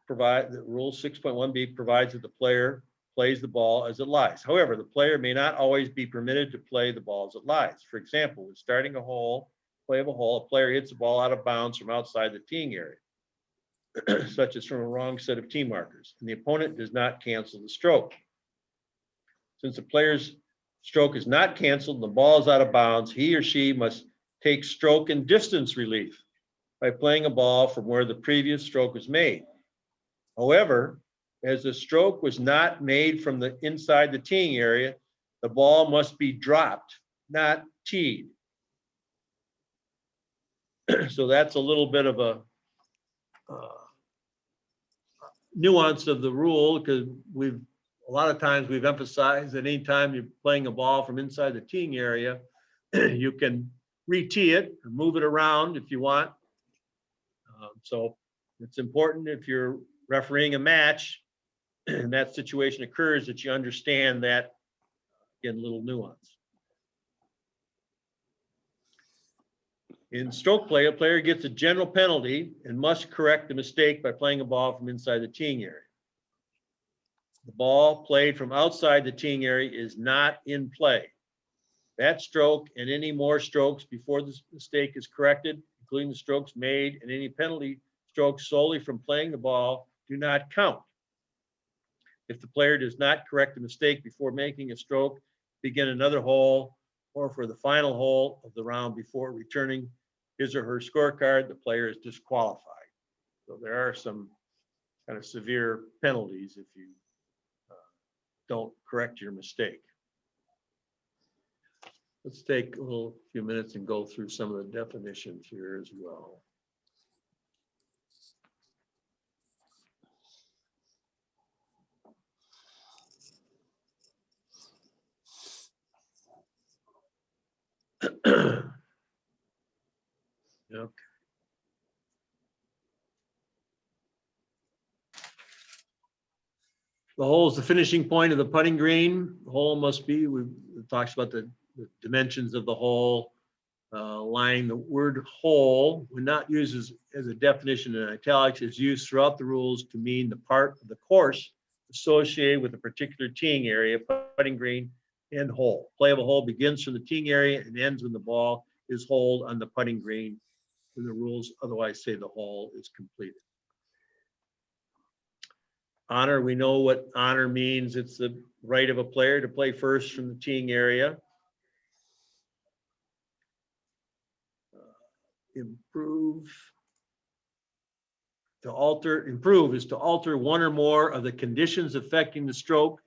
Rule 6.1b provides that the player plays the ball as it lies. However, the player may not always be permitted to play the ball as it lies. For example, when starting play of a hole, a player hits the ball out of bounds from outside the teeing area, such as from a wrong set of tee markers, and the opponent does not cancel the stroke. Since the player's stroke is not canceled and the ball is out of bounds, he or she must take stroke and distance relief by playing a ball from where the previous stroke was made. However, as the stroke was not made from the inside the teeing area, the ball must be dropped, not teed. So that's a little bit of a nuance of the rule, because a lot of times we've emphasized that anytime you're playing a ball from inside the teeing area, you can re-tee it or move it around if you want. So it's important if you're refereeing a match and that situation occurs that you understand that, again, little nuance. In stroke play, a player gets a general penalty and must correct the mistake by playing a ball from inside the teeing area. The ball played from outside the teeing area is not in play. That stroke and any more strokes before the mistake is corrected, including the strokes made and any penalty strokes solely from playing the ball, do not count. If the player does not correct the mistake before making a stroke, begin another hole, or for the final hole of the round before returning his or her scorecard, the player is disqualified. So there are some kind of severe penalties if you don't correct your mistake. Let's take a few minutes and go through some of the definitions here as well. Okay. The hole is the finishing point of the putting green. The hole must be, it talks about the dimensions of the hole. Line, the word hole, when not used as a definition in italics, is used throughout the rules to mean the part of the course associated with a particular teeing area, putting green, and hole. Play of a hole begins from the teeing area and ends when the ball is holed on the putting green. And the rules otherwise say the hole is completed. Honor, we know what honor means. It's the right of a player to play first from the teeing area. Improve. To alter, improve is to alter one or more of the conditions affecting the stroke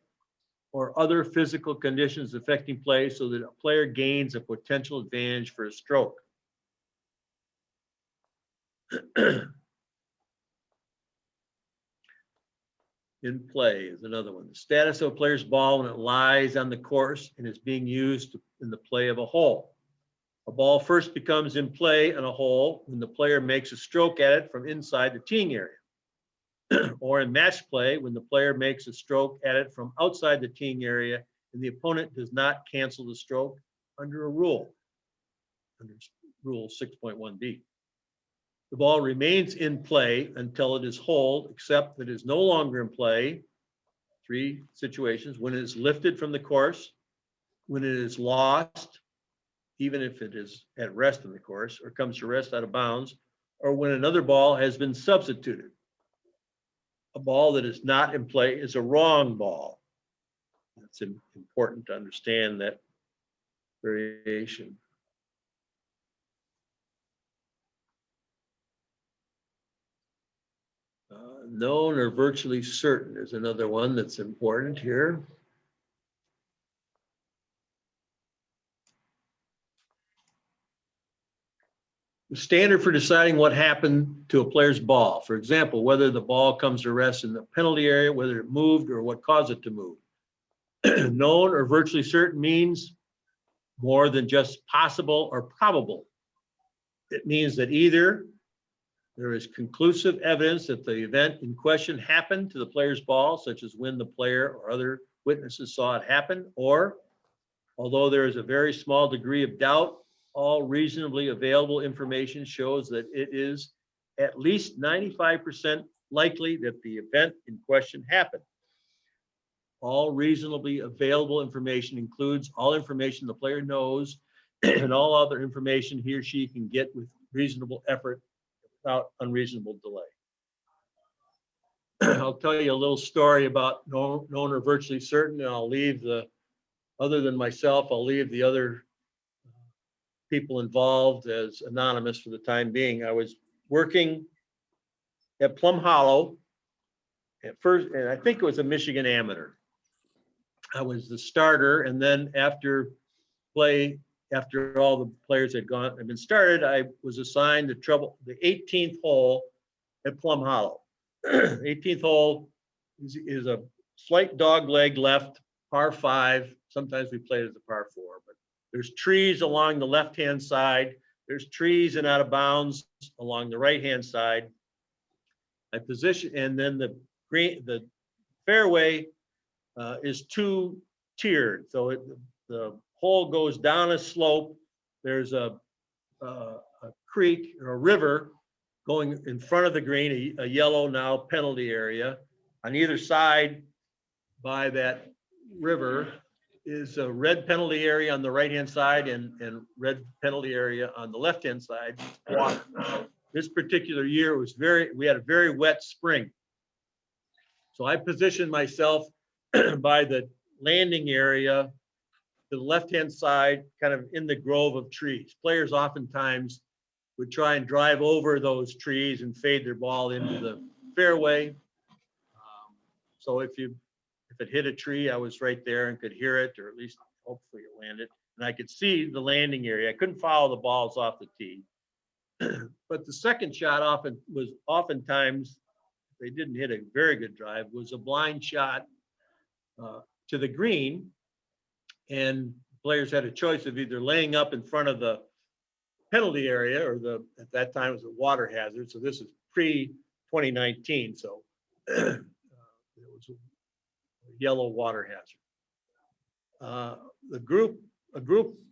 or other physical conditions affecting play so that a player gains a potential advantage for a stroke. In play is another one. The status of a player's ball when it lies on the course and is being used in the play of a hole. A ball first becomes in play on a hole when the player makes a stroke at it from inside the teeing area. Or in match play when the player makes a stroke at it from outside the teeing area and the opponent does not cancel the stroke under a rule, under Rule 6.1b. The ball remains in play until it is holed, except that it is no longer in play. Three situations: when it is lifted from the course, when it is lost, even if it is at rest in the course, or comes to rest out of bounds, or when another ball has been substituted. A ball that is not in play is a wrong ball. It's important to understand that variation. Known or virtually certain is another one that's important here. The standard for deciding what happened to a player's ball. For example, whether the ball comes to rest in the penalty area, whether it moved, or what caused it to move. Known or virtually certain means more than just possible or probable. It means that either there is conclusive evidence that the event in question happened to the player's ball, such as when the player or other witnesses saw it happen, or although there is a very small degree of doubt, all reasonably available information shows that it is at least 95% likely that the event in question happened. All reasonably available information includes all information the player knows and all other information he or she can get with reasonable effort without unreasonable delay. I'll tell you a little story about known or virtually certain, and I'll leave the, other than myself, I'll leave the other people involved as anonymous for the time being. I was working at Plum Hollow at first, and I think it was a Michigan amateur. I was the starter, and then after all the players had been started, I was assigned the 18th hole at Plum Hollow. 18th hole is a slight dog leg left, par 5. Sometimes we play it as a par 4, but there's trees along the left-hand side. There's trees and out of bounds along the right-hand side. I position, and then the fairway is 2-tiered. So the hole goes down a slope. There's a creek or a river going in front of the green, a yellow now penalty area. On either side by that river is a red penalty area on the right-hand side and red penalty area on the left-hand side. Water. This particular year we had a very wet spring. So I positioned myself by the landing area to the left-hand side, kind of in the grove of trees. Players oftentimes would try and drive over those trees and fade their ball into the fairway. So if it hit a tree, I was right there and could hear it, or at least hopefully it landed. And I could see the landing area. I couldn't follow the balls off the tee. But the second shot oftentimes, they didn't hit a very good drive, was a blind shot to the green. And players had a choice of either laying up in front of the penalty area, or at that time it was a water hazard. So this is pre-2019. So it was a yellow water hazard. A group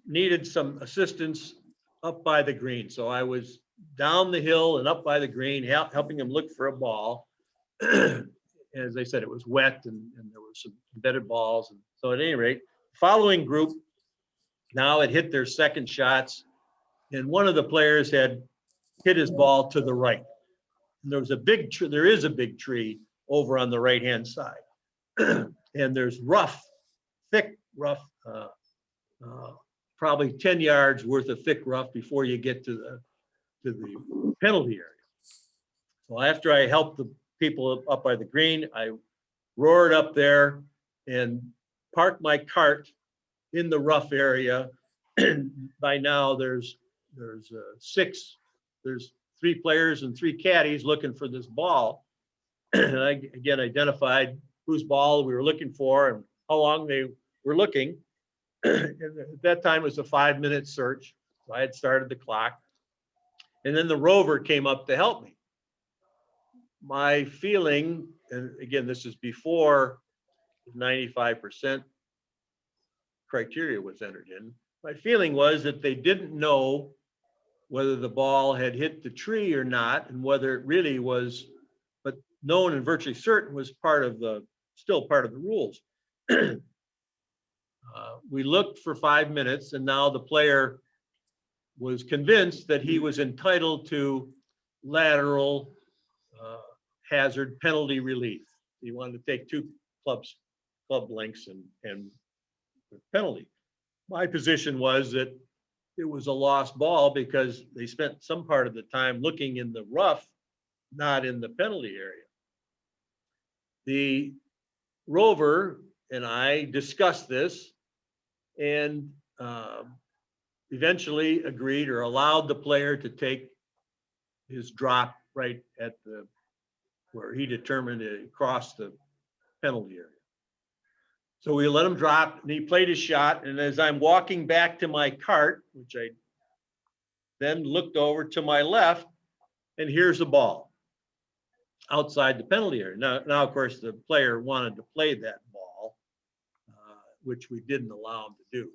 needed some assistance up by the green. So I was down the hill and up by the green, helping them look for a ball. As I said, it was wet and there were some embedded balls. And so at any rate, following group now had hit their second shots, and one of the players had hit his ball to the right. And there is a big tree over on the right-hand side. And there's thick rough, probably 10 yards worth of thick rough before you get to the penalty area. So after I helped the people up by the green, I roared up there and parked my cart in the rough area. By now there's 3 players and 3 caddies looking for this ball. And I again identified whose ball we were looking for and how long they were looking. And at that time it was a 5-minute search. So I had started the clock. And then the rover came up to help me. My feeling, and again, this is before 95% criteria was entered in. My feeling was that they didn't know whether the ball had hit the tree or not, and whether it really was, but known and virtually certain was still part of the rules. We looked for 5 minutes, and now the player was convinced that he was entitled to lateral hazard penalty relief. He wanted to take 2 club lengths and penalty. My position was that it was a lost ball because they spent some part of the time looking in the rough, not in the penalty area. The rover and I discussed this and eventually agreed or allowed the player to take his drop right at where he determined to cross the penalty area. So we let him drop and he played his shot. And as I'm walking back to my cart, which I then looked over to my left, and here's the ball outside the penalty area. Now of course, the player wanted to play that ball, which we didn't allow him to do.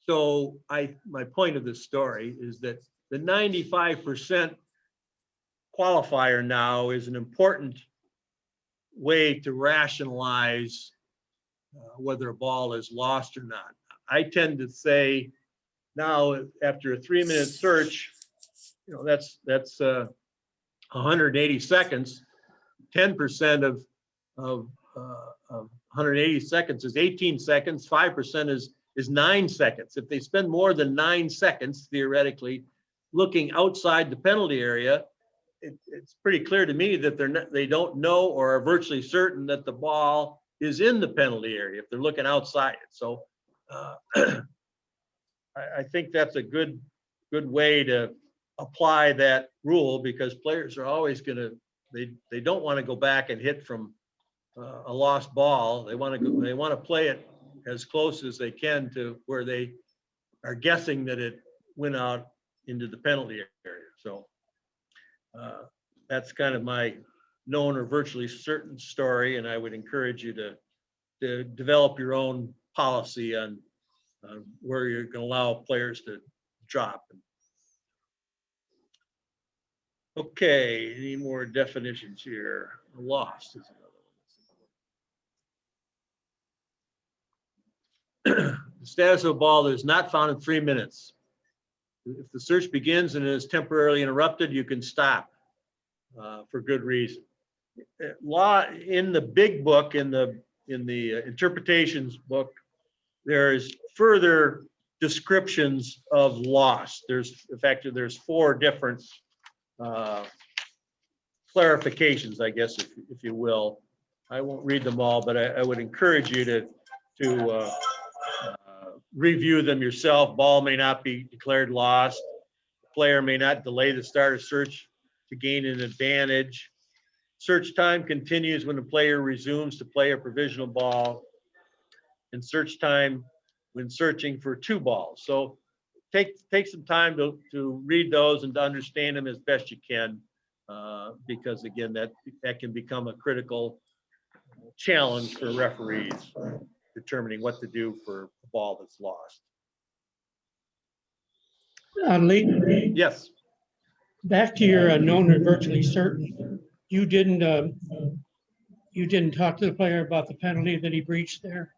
So my point of this story is that the 95% qualifier now is an important way to rationalize whether a ball is lost or not. I tend to say now, after a 3-minute search, that's 180 seconds. 10% of 180 seconds is 18 seconds. 5% is is 9 seconds. If they spend more than 9 seconds theoretically looking outside the penalty area, it's pretty clear to me that they don't know or are virtually certain that the ball is in the penalty area if they're looking outside it. So I think that's a good way to apply that rule, because players are always going to, they don't want to go back and hit from a lost ball. They want to play it as close as they can to where they are guessing that it went out into the penalty area. So that's kind of my known or virtually certain story, and I would encourage you to develop your own policy on where you're going to allow players to drop. Okay, any more definitions here? Lost is another one. The status of a ball that is not found in 3 minutes. If the search begins and is temporarily interrupted, you can stop for good reason. Law in the big book, in the interpretations book, there's further descriptions of loss. In fact, there's 4 different clarifications, I guess, if you will. I won't read them all, but I would encourage you to review them yourself. Ball may not be declared lost. The player may not delay the start of search to gain an advantage. Search time continues when the player resumes to play a provisional ball, and search time when searching for 2 balls. So take some time to read those and to understand them as best you can, because again, that can become a critical challenge for referees determining what to do for a ball that's lost. Lee, Yes. back to your known or virtually certain, you didn't talk to the player about the penalty that he breached there?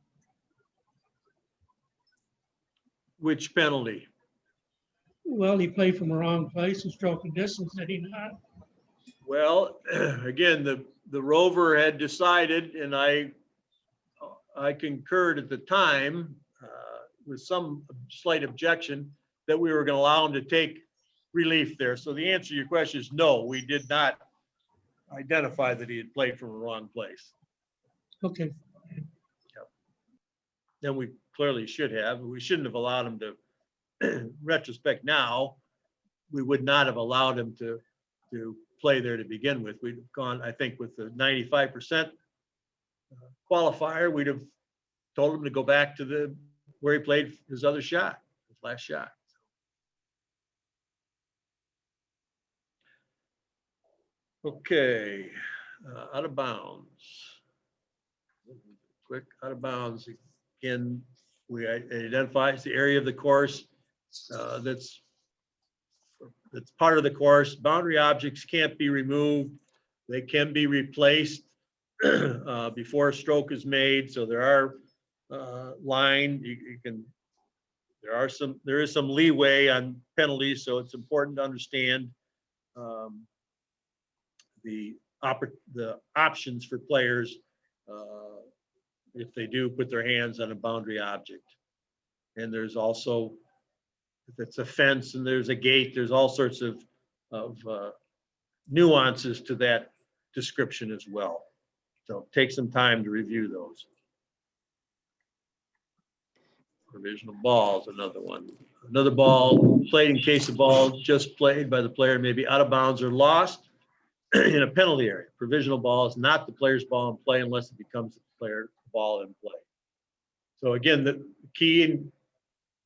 Which penalty? Well, he played from the wrong place and stroke and distance, did he not? Well, again, the rover had decided, and I concurred at the time with some slight objection, that we were going to allow him to take relief there. So the answer to your question is no, we did not identify that he had played from the wrong place. Okay. Then we clearly should have. We shouldn't have allowed him to, in retrospect now, we would not have allowed him to play there to begin with. We'd have gone, I think, with the 95% qualifier, we'd have told him to go back to where he played his other shot, his last shot. Okay, out of bounds. Quick, out of bounds. Again, we identifies the area of the course that's part of the course. Boundary objects can't be removed. They can be replaced before a stroke is made. So there are there is some leeway on penalties. So it's important to understand the options for players if they do put their hands on a boundary object. And there's also, if it's a fence and there's a gate, there's all sorts of nuances to that description as well. So take some time to review those. Provisional ball is another one. Another ball played in case the ball just played by the player may be out of bounds or lost in a penalty area. Provisional ball is not the player's ball in play unless it becomes the player's ball in play. So again, the key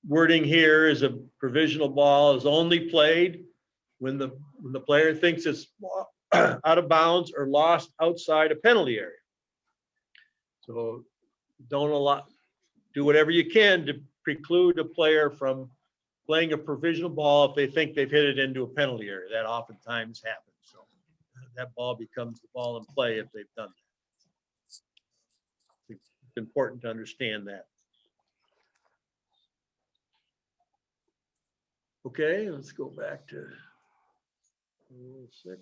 wording here is a provisional ball is only played when the player thinks it's out of bounds or lost outside a penalty area. So do whatever you can to preclude a player from playing a provisional ball if they think they've hit it into a penalty area. That oftentimes happens. So that ball becomes the ball in play if they've done that. It's important to understand that. Okay, let's go back to Rule 6.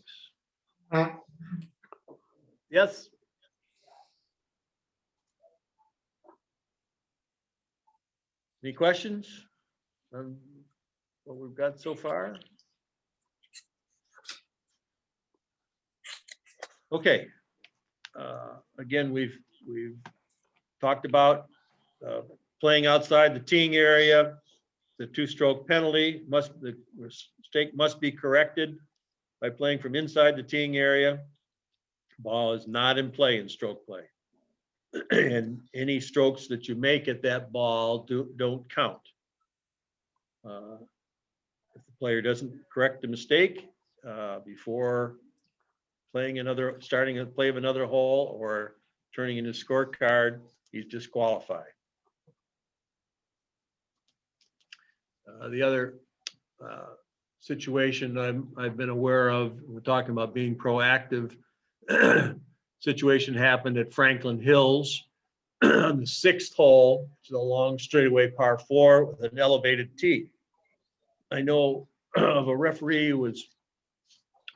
Yes. Any questions on what we've got so far? Okay. Again, we've talked about playing outside the teeing area. The two-stroke penalty the mistake must be corrected by playing from inside the teeing area. Ball is not in play in stroke play. And any strokes that you make at that ball don't count. If the player doesn't correct the mistake before starting a play of another hole or turning in his scorecard, he's disqualified. The other situation I've been aware of, we're talking about being proactive. Situation happened at Franklin Hills on the 6th hole, which is a long straightaway par 4 with an elevated tee. I know of a referee who was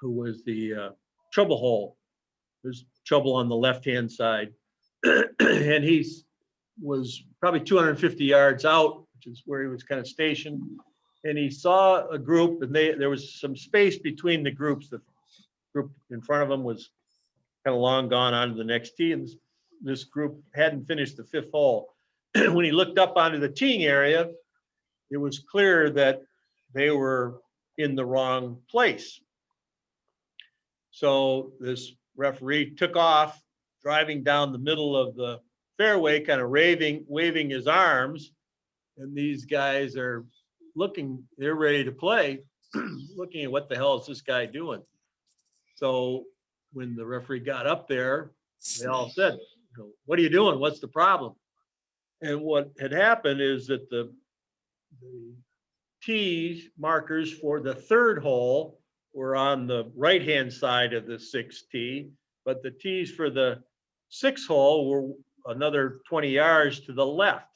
the trouble hole. There's trouble on the left-hand side, and he was probably 250 yards out, which is where he was kind of stationed. And he saw a group, and there was some space between the groups. The group in front of him was kind of long gone on to the next tee, and this group hadn't finished the 5th hole. When he looked up onto the teeing area, it was clear that they were in the wrong place. So this referee took off, driving down the middle of the fairway, kind of waving his arms, and these guys are looking, they're ready to play, looking at what the hell is this guy doing. So when the referee got up there, they all said, "What are you doing? What's the problem?" And what had happened is that the tee markers for the 3rd hole were on the right-hand side of the 6th tee, but the tees for the 6th hole were another 20 yards to the left.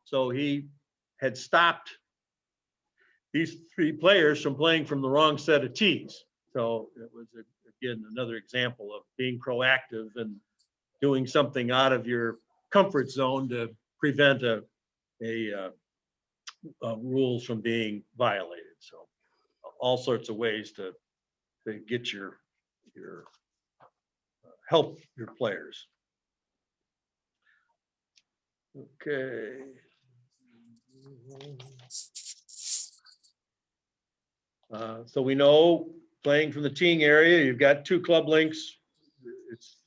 So he had stopped these 3 players from playing from the wrong set of tees. So it was, again, another example of being proactive and doing something out of your comfort zone to prevent rules from being violated. So all sorts of ways to get your help your players. Okay. So we know playing from the teeing area, you've got 2 club links. It's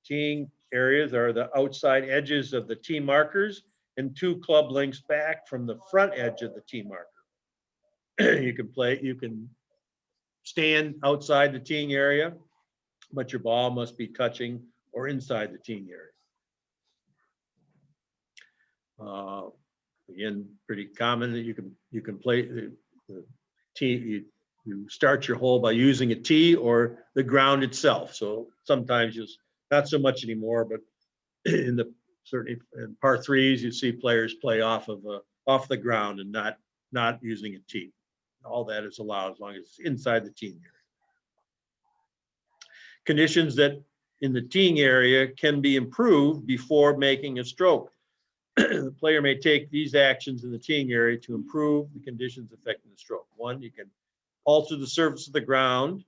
teeing areas are the outside edges of the tee markers, and 2 club links back from the front edge of the tee marker. You can stand outside the teeing area, but your ball must be touching or inside the teeing area. Again, pretty common that you can play the tee. You start your hole by using a tee or the ground itself. So sometimes not so much anymore, but certainly in par 3s, you see players play off the ground and not using a tee. All that is allowed as long as it's inside the teeing area. Conditions that in the teeing area can be improved before making a stroke. The player may take these actions in the teeing area to improve the conditions affecting the stroke. 1, you can alter the surface of the ground,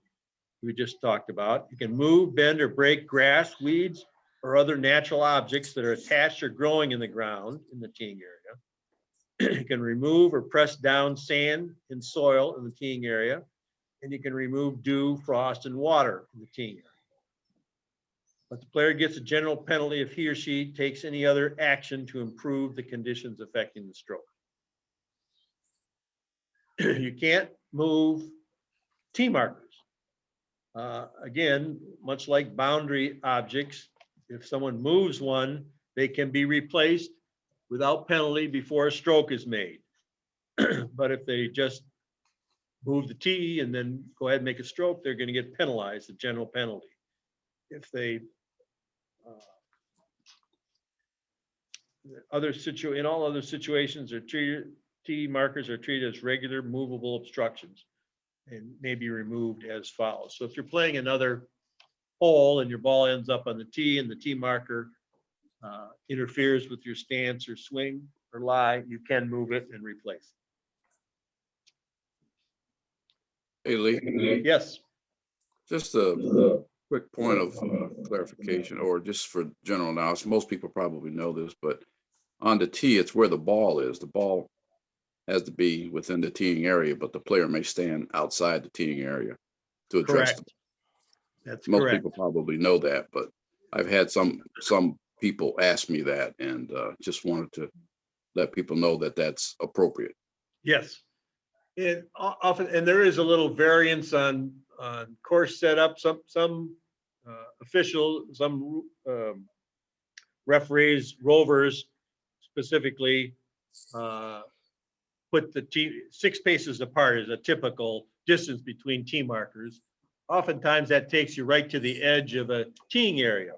we just talked about. You can move, bend, or break grass, weeds, or other natural objects that are attached or growing in the ground in the teeing area. You can remove or press down sand and soil in the teeing area, and you can remove dew, frost, and water in the teeing area. But the player gets a general penalty if he or she takes any other action to improve the conditions affecting the stroke. You can't move tee markers. Again, much like boundary objects, if someone moves one, they can be replaced without penalty before a stroke is made. But if they just move the tee and then go ahead and make a stroke, they're going to get penalized, a general penalty. If they in all other situations, tee markers are treated as regular movable obstructions and may be removed as follows. So if you're playing another hole and your ball ends up on the tee and the tee marker interferes with your stance or swing, or lie, you can move it and replace. Hey, Lee, Yes, just a quick point of clarification, or just for general knowledge. Most people probably know this, but on the tee, it's where the ball is. The ball has to be within the teeing area, but the player may stand outside the teeing area to address correct. it. That's Most correct. people probably know that, but I've had some people ask me that, and just wanted to let people know that that's appropriate. Yes. And often, and there is a little variance on course setup. Some officials, some referees, rovers specifically, put the tee 6 paces apart as a typical distance between tee markers. Oftentimes that takes you right to the edge of a teeing area.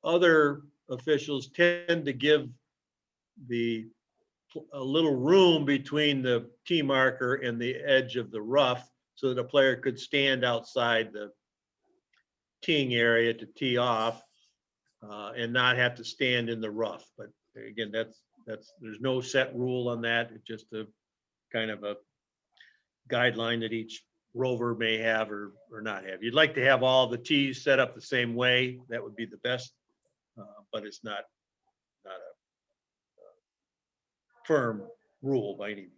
Other officials tend to give a little room between the tee marker and the edge of the rough so that a player could stand outside the teeing area to tee off and not have to stand in the rough. But again, there's no set rule on that. It's just a kind of a guideline that each rover may have or not have. You'd like to have all the tees set up the same way. That would be the best, but it's not a firm rule by any means.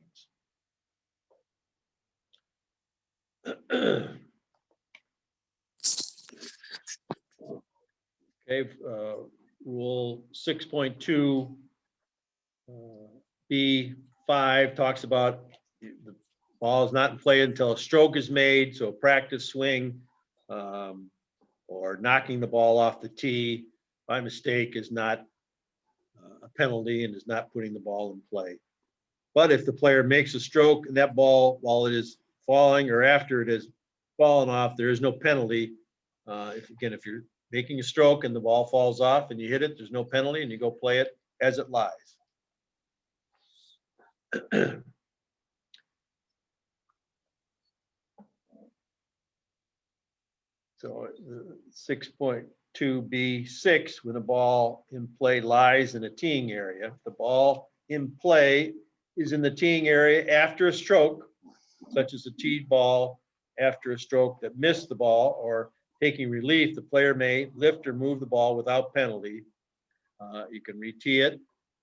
Okay, rule 6.2 B5 talks about the ball is not in play until a stroke is made, so a practice swing or knocking the ball off the tee by mistake is not a penalty and is not putting the ball in play. But if the player makes a stroke and that ball, while it is falling or after it has fallen off, there is no penalty. If you're making a stroke and the ball falls off and you hit it, there's no penalty and you go play it as it lies. So 6.2B6, when the ball in play lies in a teeing area, the ball in play is in the teeing area after a stroke, such as a teed ball after a stroke that missed the ball or taking relief, the player may lift or move the ball without penalty. You can re-tee it,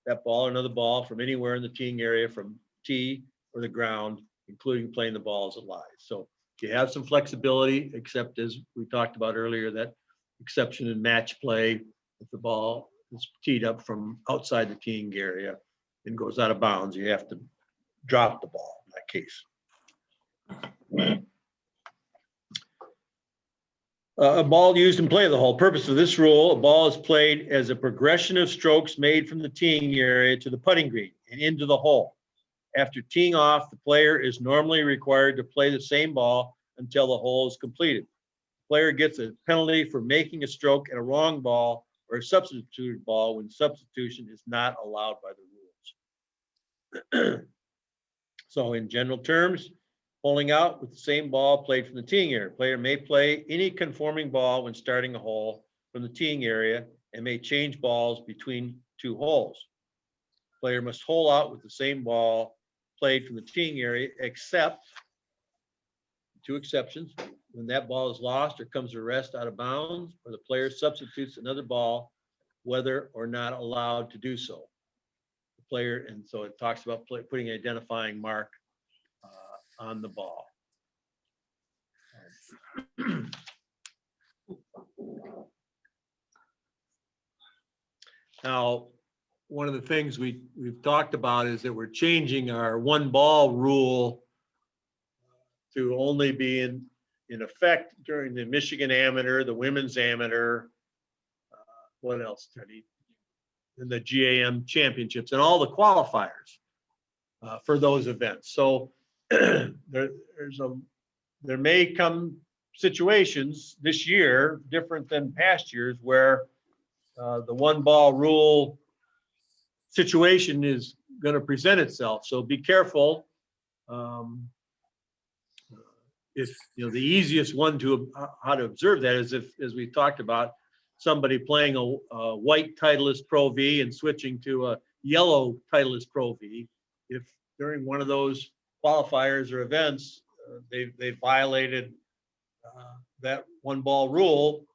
that ball or another ball from anywhere in the teeing area from tee or the ground, including playing the ball as it lies. So you have some flexibility, except as we talked about earlier, that exception in match play, if the ball is teed up from outside the teeing area and goes out of bounds, you have to drop the ball in that case. A ball used in play. The whole purpose of this rule, a ball is played as a progression of strokes made from the teeing area to the putting green and into the hole. After teeing off, the player is normally required to play the same ball until the hole is completed. The player gets a penalty for making a stroke at a wrong ball or a substituted ball when substitution is not allowed by the rules. So in general terms, holing out with the same ball played from the teeing area. Player may play any conforming ball when starting a hole from the teeing area and may change balls between 2 holes. Player must hole out with the same ball played from the teeing area, except 2 exceptions: when that ball is lost or comes to rest out of bounds, or the player substitutes another ball, whether or not allowed to do so. The player, and so it talks about putting an identifying mark on the ball. Now, one of the things we've talked about is that we're changing our 1 ball rule to only be in effect during the Michigan Amateur, the Women's Amateur, what else, Teddy? And the GAM championships and all the qualifiers for those events. So there may come situations this year, different than past years, where the 1 ball rule situation is going to present itself. So be careful. If the easiest one to how to observe that is, if, as we talked about, somebody playing a white Titleist Pro V and switching to a yellow Titleist Pro V, if during one of those qualifiers or events, they violated that one ball rule.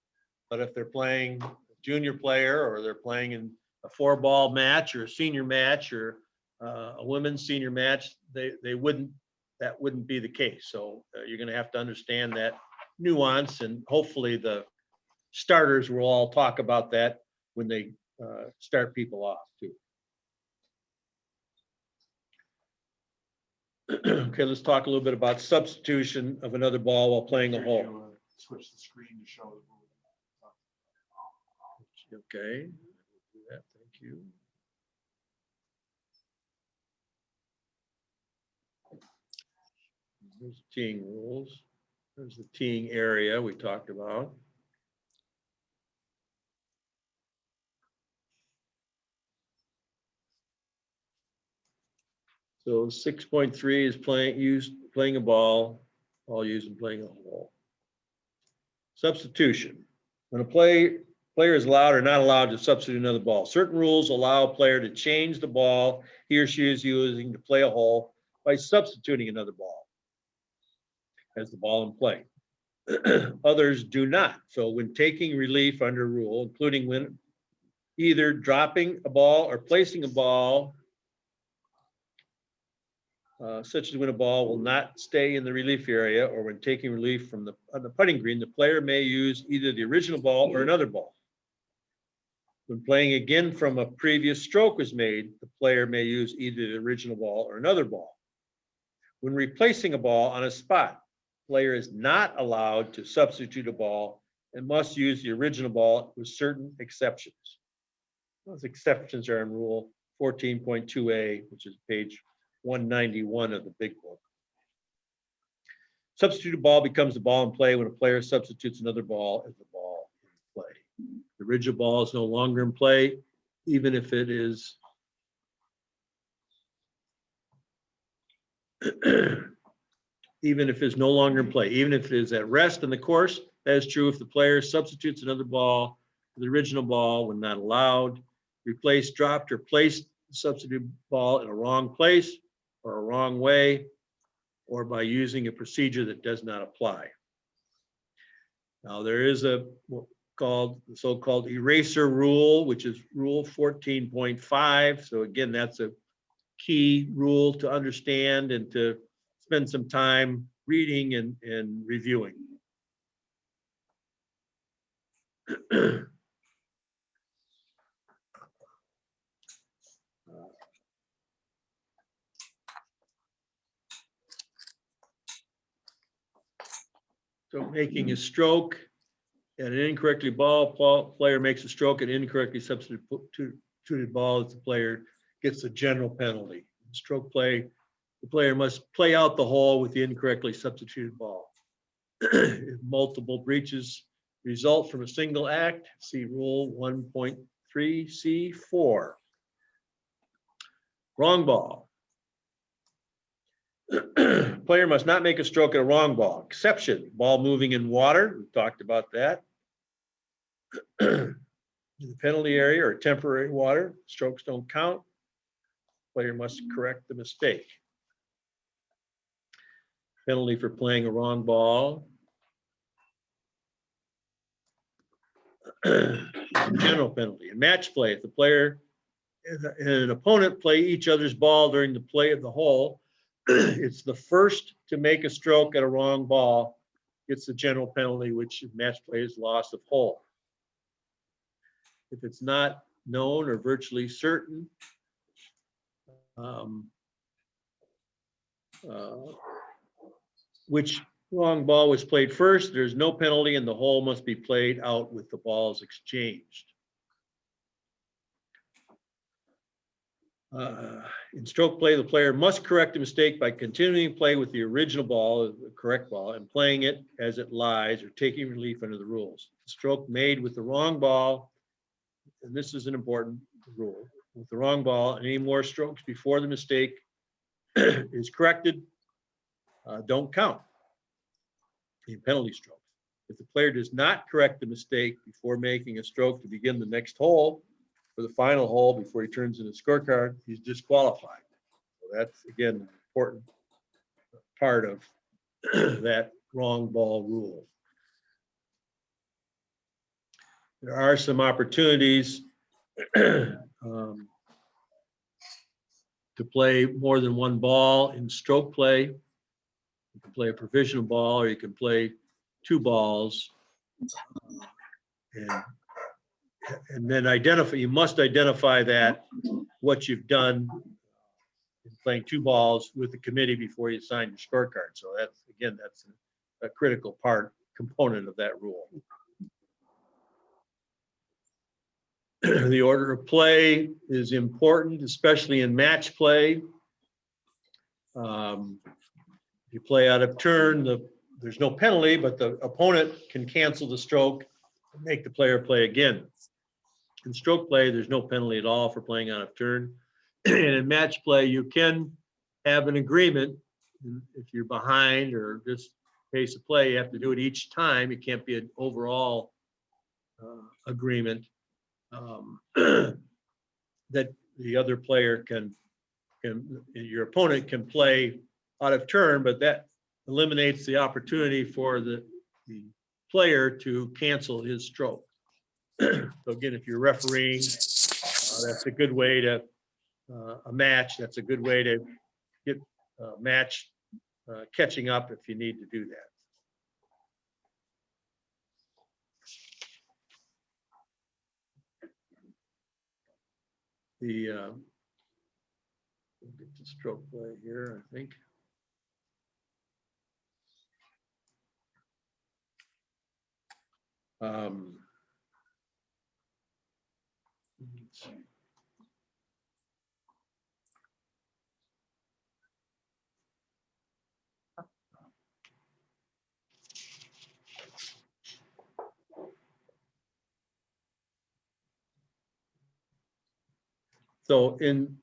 But if they're playing a junior player, or they're playing in a 4-ball match or a senior match or a women's senior match, that wouldn't be the case. So you're going to have to understand that nuance, and hopefully the starters will all talk about that when they start people off too. Okay, let's talk a little bit about substitution of another ball while playing a hole. Switch the screen to show the. Okay, do that, thank you. There's the teeing rules. There's the teeing area we talked about. So 6.3 is playing a ball used in playing a hole. Substitution. When a player is allowed or not allowed to substitute another ball. Certain rules allow a player to change the ball he or she is using to play a hole by substituting another ball as the ball in play. Others do not. So when taking relief under rule, including when either dropping a ball or placing a ball, such as when a ball will not stay in the relief area, or when taking relief from on the putting green, the player may use either the original ball or another ball. When playing again from a previous stroke was made, the player may use either the original ball or another ball. When replacing a ball on a spot, the player is not allowed to substitute a ball and must use the original ball with certain exceptions. Those exceptions are in Rule 14.2a, which is page 191 of the big book. Substituted ball becomes the ball in play when a player substitutes another ball as the ball in play. The original ball is no longer in play, even if it is no longer in play, even if it is at rest in the course. That is true if the player substitutes another ball for the original ball when not allowed, replaced, dropped, or placed the substitute ball in a wrong place or a wrong way, or by using a procedure that does not apply. Now there is a called the so-called eraser rule, which is Rule 14.5. So again, that's a key rule to understand and to spend some time reading and reviewing. So making a stroke and an incorrectly player makes a stroke and incorrectly substituted ball, as the player gets a general penalty. In stroke play, the player must play out the hole with the incorrectly substituted ball. If multiple breaches result from a single act, see Rule 1.3C4. Wrong ball. Player must not make a stroke at a wrong ball. Exception, ball moving in water. We talked about that. In the penalty area or temporary water, strokes don't count. Player must correct the mistake. Penalty for playing a wrong ball. General penalty. In match play, if the player and an opponent play each other's ball during the play of the hole, it's the first to make a stroke at a wrong ball gets the general penalty, which in match play is loss of hole. If it's not known or virtually certain, which wrong ball was played first, there's no penalty and the hole must be played out with the balls exchanged. In stroke play, the player must correct a mistake by continuing to play with the original ball, the correct ball, and playing it as it lies or taking relief under the rules. The stroke made with the wrong ball, and this is an important rule, with the wrong ball, and any more strokes before the mistake is corrected don't count in penalty strokes. If the player does not correct the mistake before making a stroke to begin the next hole, for the final hole before he turns in his scorecard, he's disqualified. So that's, again, an important part of that wrong ball rule. There are some opportunities to play more than one ball in stroke play. You can play a provisional ball, or you can play two balls. And then you must identify that what you've done in playing two balls with the committee before you sign your scorecard. So that's, again, that's a critical component of that rule. The order of play is important, especially in match play. If you play out of turn, there's no penalty, but the opponent can cancel the stroke and make the player play again. In stroke play, there's no penalty at all for playing out of turn. And in match play, you can have an agreement. If you're behind or just pace of play, you have to do it each time. It can't be an overall agreement that the other player your opponent can play out of turn, but that eliminates the opportunity for the player to cancel his stroke. So again, if you're refereeing, that's a good way to a match. That's a good way to get a match catching up if you need to do that. We'll get to stroke play here, I think. Let's see. So in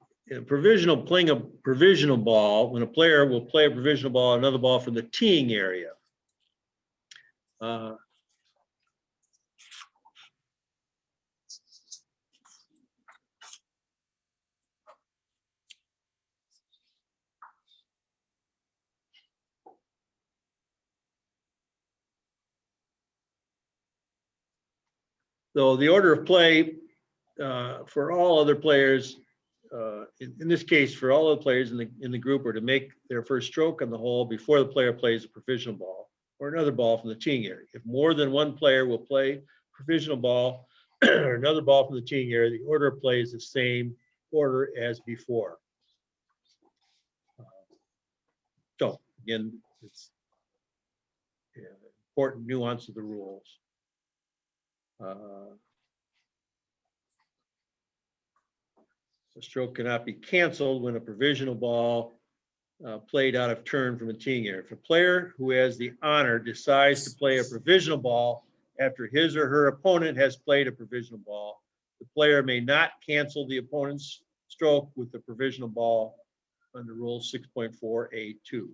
provisional, playing a provisional ball, when a player will play a provisional ball, another ball from the teeing area. So the order of play for all other players, in this case, for all the players in the group, are to make their first stroke on the hole before the player plays a provisional ball or another ball from the teeing area. If more than one player will play provisional ball or another ball from the teeing area, the order of play is the same order as before. So again, it's an important nuance of the rules. A stroke cannot be canceled when a provisional ball played out of turn from a teeing area. If a player who has the honor decides to play a provisional ball after his or her opponent has played a provisional ball, the player may not cancel the opponent's stroke with the provisional ball under Rule 6.4A2.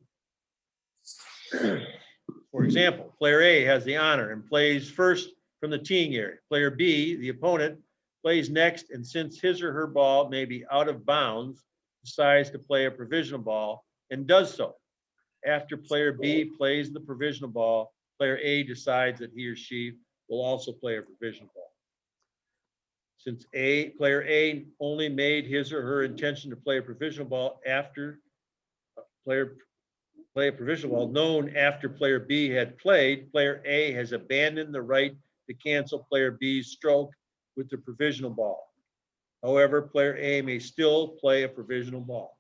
For example, player A has the honor and plays first from the teeing area. Player B, the opponent, plays next, and since his or her ball may be out of bounds, decides to play a provisional ball and does so. After player B plays the provisional ball, player A decides that he or she will also play a provisional ball. Since player A only made his or her intention to play a provisional ball after play a provisional ball known after player B had played, player A has abandoned the right to cancel player B's stroke with the provisional ball. However, player A may still play a provisional ball.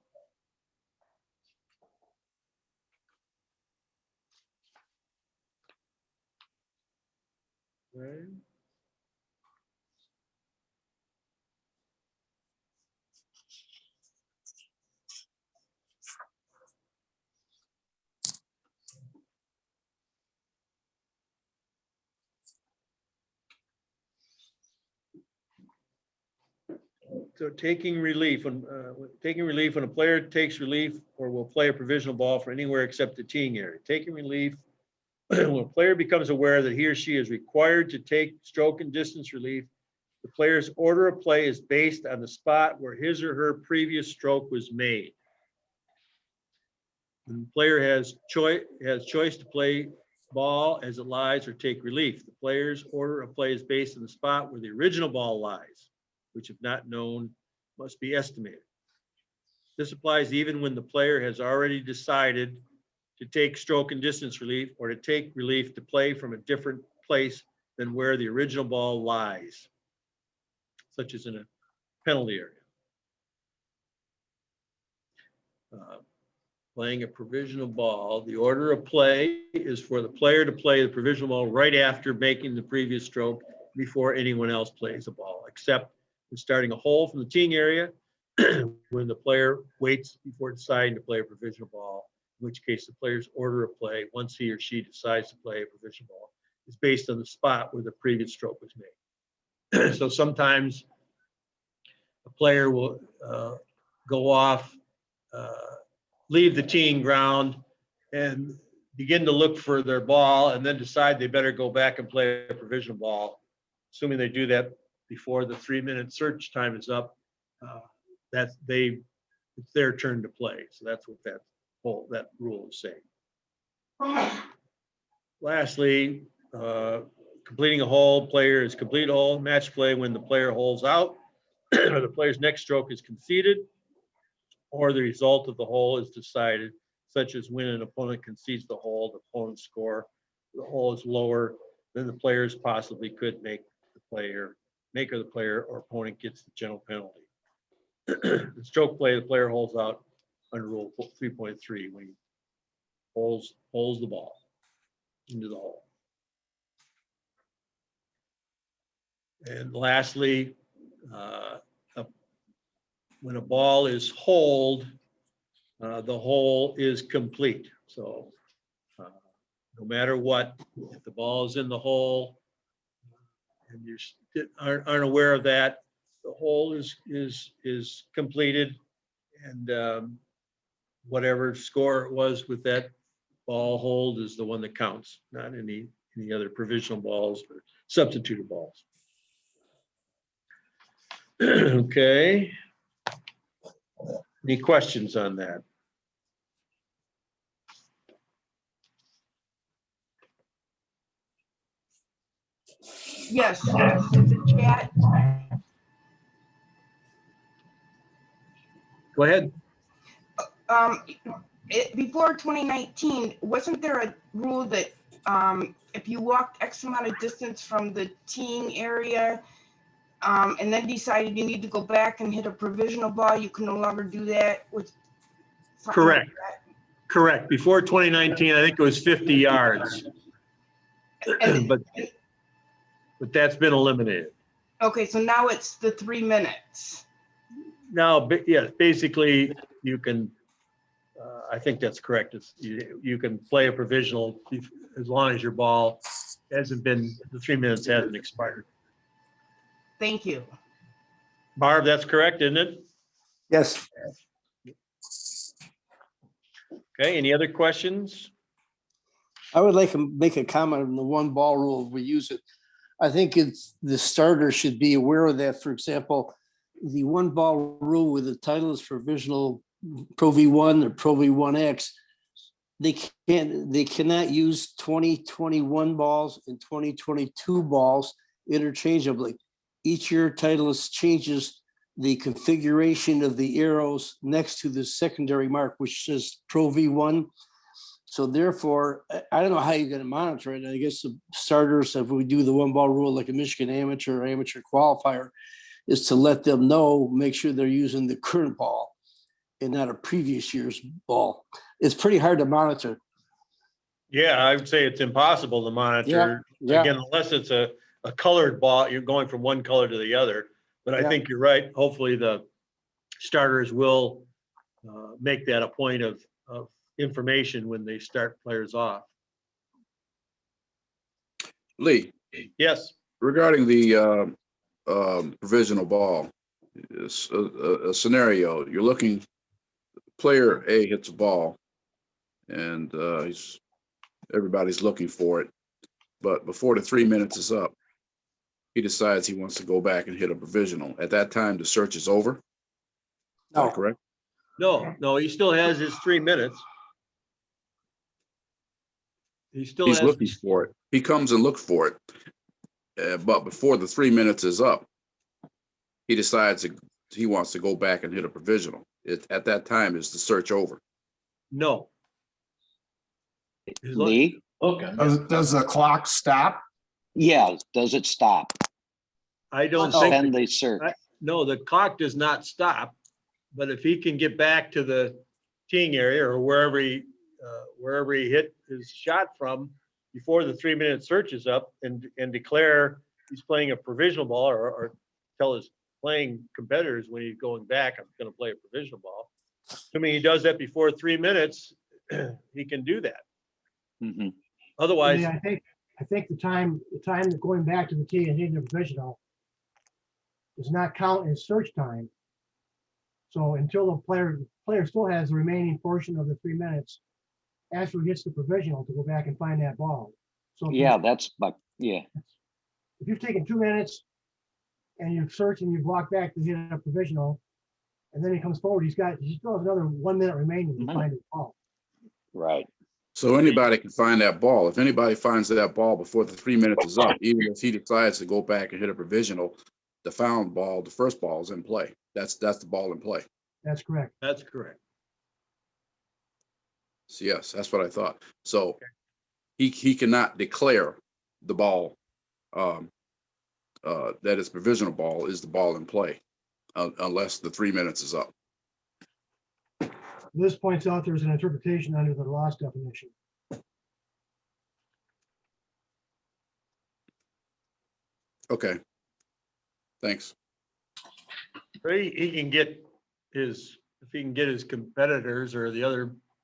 Okay. So taking relief when a player takes relief or will play a provisional ball for anywhere except the teeing area. Taking relief When a player becomes aware that he or she is required to take stroke and distance relief, the player's order of play is based on the spot where his or her previous stroke was made. When the player has choice to play ball as it lies or take relief, the player's order of play is based on the spot where the original ball lies, which if not known, must be estimated. This applies even when the player has already decided to take stroke and distance relief or to take relief to play from a different place than where the original ball lies, such as in a penalty area. Playing a provisional ball, the order of play is for the player to play the provisional ball right after making the previous stroke before anyone else plays the ball, except when starting a hole from the teeing area, when the player waits before deciding to play a provisional ball, in which case the player's order of play, once he or she decides to play a provisional ball, is based on the spot where the previous stroke was made. So sometimes a player will go off, leave the teeing ground and begin to look for their ball and then decide they better go back and play a provisional ball. Assuming they do that before the 3-minute search time is up, it's their turn to play. So that's what that rule is saying. Lastly, completing a hole, player is complete a hole, match play when the player holes out or the player's next stroke is conceded, or the result of the hole is decided, such as when an opponent concedes the hole, the opponent's score, the hole is lower than the players possibly could make or the player or opponent gets the general penalty. The stroke play, the player holds out under rule 3.3 when he holds the ball into the hole. And lastly, when a ball is holed, the hole is complete. So no matter what, if the ball is in the hole and you aren't aware of that, the hole is completed, and whatever score it was with that ball hold is the one that counts, not any other provisional balls or substituted balls. Okay. Any questions on that? Yes, the chat. Go ahead. Before 2019, wasn't there a rule that if you walked X amount of distance from the teeing area and then decided you need to go back and hit a provisional ball, you can no longer do that with? Correct. Correct. Before 2019, I think it was 50 yards. but that's been eliminated. Okay, so now it's the 3 minutes. Now, yeah, basically you can, I think that's correct. You can play a provisional as long as your ball hasn't been, the 3 minutes hasn't expired. Thank you. Barb, that's correct, isn't it? Yes. Okay, any other questions? I would like to make a comment on the one ball rule. If we use it, I think it's the starter should be aware of that. For example, the one ball rule with the title is provisional Pro V1 or Pro V1X. They cannot use 2021 balls and 2022 balls interchangeably. Each year Titleist changes the configuration of the arrows next to the secondary mark, which says Pro V1. So therefore, I don't know how you're going to monitor it. I guess the starters, if we do the one ball rule like a Michigan amateur or amateur qualifier, is to let them know, make sure they're using the current ball and not a previous year's ball. It's pretty hard to monitor. Yeah, I would say it's impossible to monitor. Yeah. Again, unless it's a colored ball, you're going from one color to the other. But I think you're right. Hopefully the starters will make that a point of information when they start players off. Lee, Yes. regarding the provisional ball, it's a scenario, you're looking, player A hits a ball and he's everybody's looking for it. But before the 3 minutes is up, he decides he wants to go back and hit a provisional. At that time, the search is over. Is that No. correct? No, he still has his 3 minutes. He still He's has, looking for it. He comes and looks for it. But before the 3 minutes is up, he decides he wants to go back and hit a provisional. At that time, is the search over? no. Lee? Okay. Does the clock stop? Yeah, does it stop? I don't think. Then they search. No, the clock does not stop, but if he can get back to the teeing area or wherever he hit his shot from before the 3 minute search is up and declare he's playing a provisional ball or tell his playing competitors when he's going back, I'm going to play a provisional ball. Assuming he does that before 3 minutes, he can do that. Mm-hmm. Otherwise, Yeah, I think the time that going back to the tee and hitting the provisional does not count as search time. So until the player still has the remaining portion of the 3 minutes after he hits the provisional to go back and find that ball. So Yeah, that's, but yeah. if you've taken 2 minutes and you've searched and you've walked back to hit a provisional, and then he comes forward, he still has another 1 minute remaining to find his ball. Right. So anybody can find that ball. If anybody finds that ball before the 3 minutes is up, even if he decides to go back and hit a provisional, the found ball, the first ball is in play. That's the ball in play. That's correct. that's correct. So yes, that's what I thought. So he cannot declare the ball that his provisional ball is the ball in play unless the 3 minutes is up. This points out there's an interpretation under the loss definition. Okay. Thanks. He can get if he can get his competitors or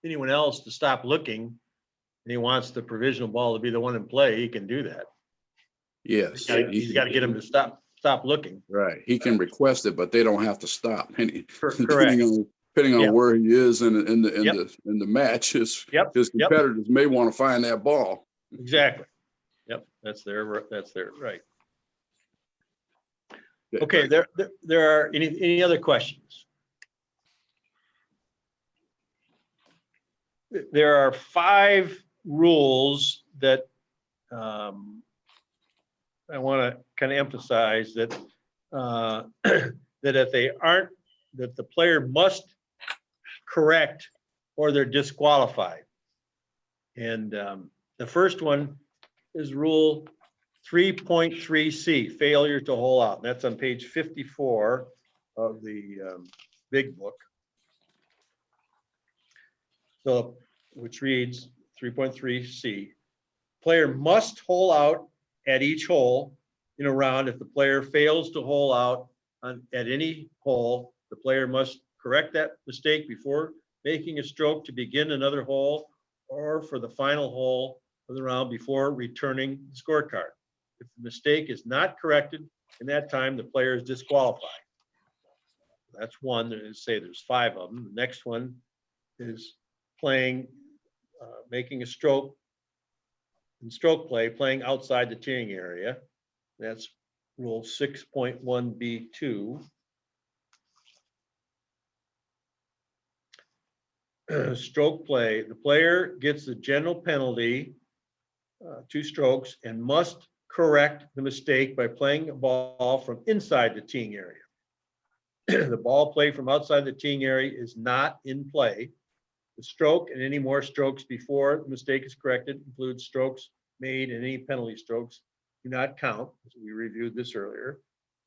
anyone else to stop looking, and he wants the provisional ball to be the one in play, he can do that. Yes. He's got to get him to stop looking. Right. He can request it, but they don't have to stop. Correct. Depending on Yep. where he is in the Yep. in the match, his Yep. competitors may want to find that ball. Exactly. Yep, that's their right. Okay, there are any other questions? There are 5 rules that I want to kind of emphasize that that if they aren't, that the player must correct or they're disqualified. And the first one is rule 3.3C, failure to hole out. That's on page 54 of the big book. So, which reads 3.3C, player must hole out at each hole in a round. If the player fails to hole out at any hole, the player must correct that mistake before making a stroke to begin another hole or for the final hole of the round before returning the scorecard. If the mistake is not corrected in that time, the player is disqualified. That's one. Say there's 5 of them. The next one is making a stroke in stroke play, playing outside the teeing area. That's rule 6.1B2. Stroke play, the player gets the general penalty, 2 strokes, and must correct the mistake by playing a ball from inside the teeing area. The ball played from outside the teeing area is not in play. The stroke and any more strokes before the mistake is corrected includes strokes made and any penalty strokes do not count, as we reviewed this earlier.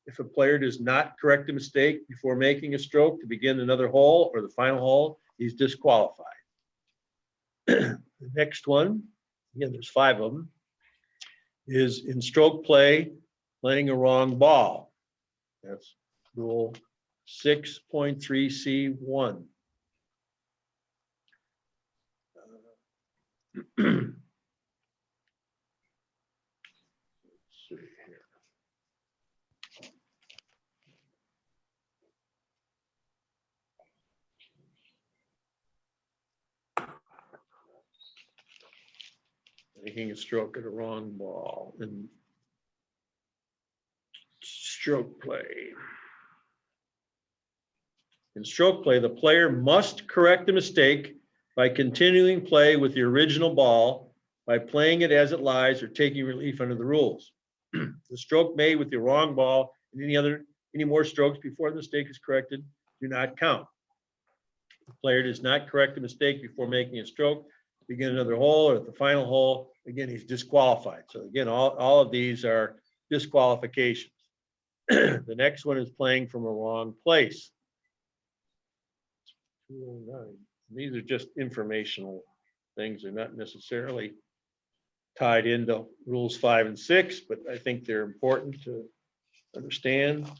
If a player does not correct a mistake before making a stroke to begin another hole or the final hole, he's disqualified. The next one, again, there's 5 of them, is in stroke play, playing a wrong ball. That's rule 6.3C1. Let's see here. Making a stroke at a wrong ball and stroke play. In stroke play, the player must correct the mistake by continuing play with the original ball, by playing it as it lies or taking relief under the rules. The stroke made with the wrong ball and any more strokes before the mistake is corrected do not count. The player does not correct the mistake before making a stroke, begin another hole, or at the final hole, again, he's disqualified. So again, all of these are disqualifications. The next one is playing from a wrong place. 209. These are just informational things. They're not necessarily tied into rules 5 and 6, but I think they're important to understand.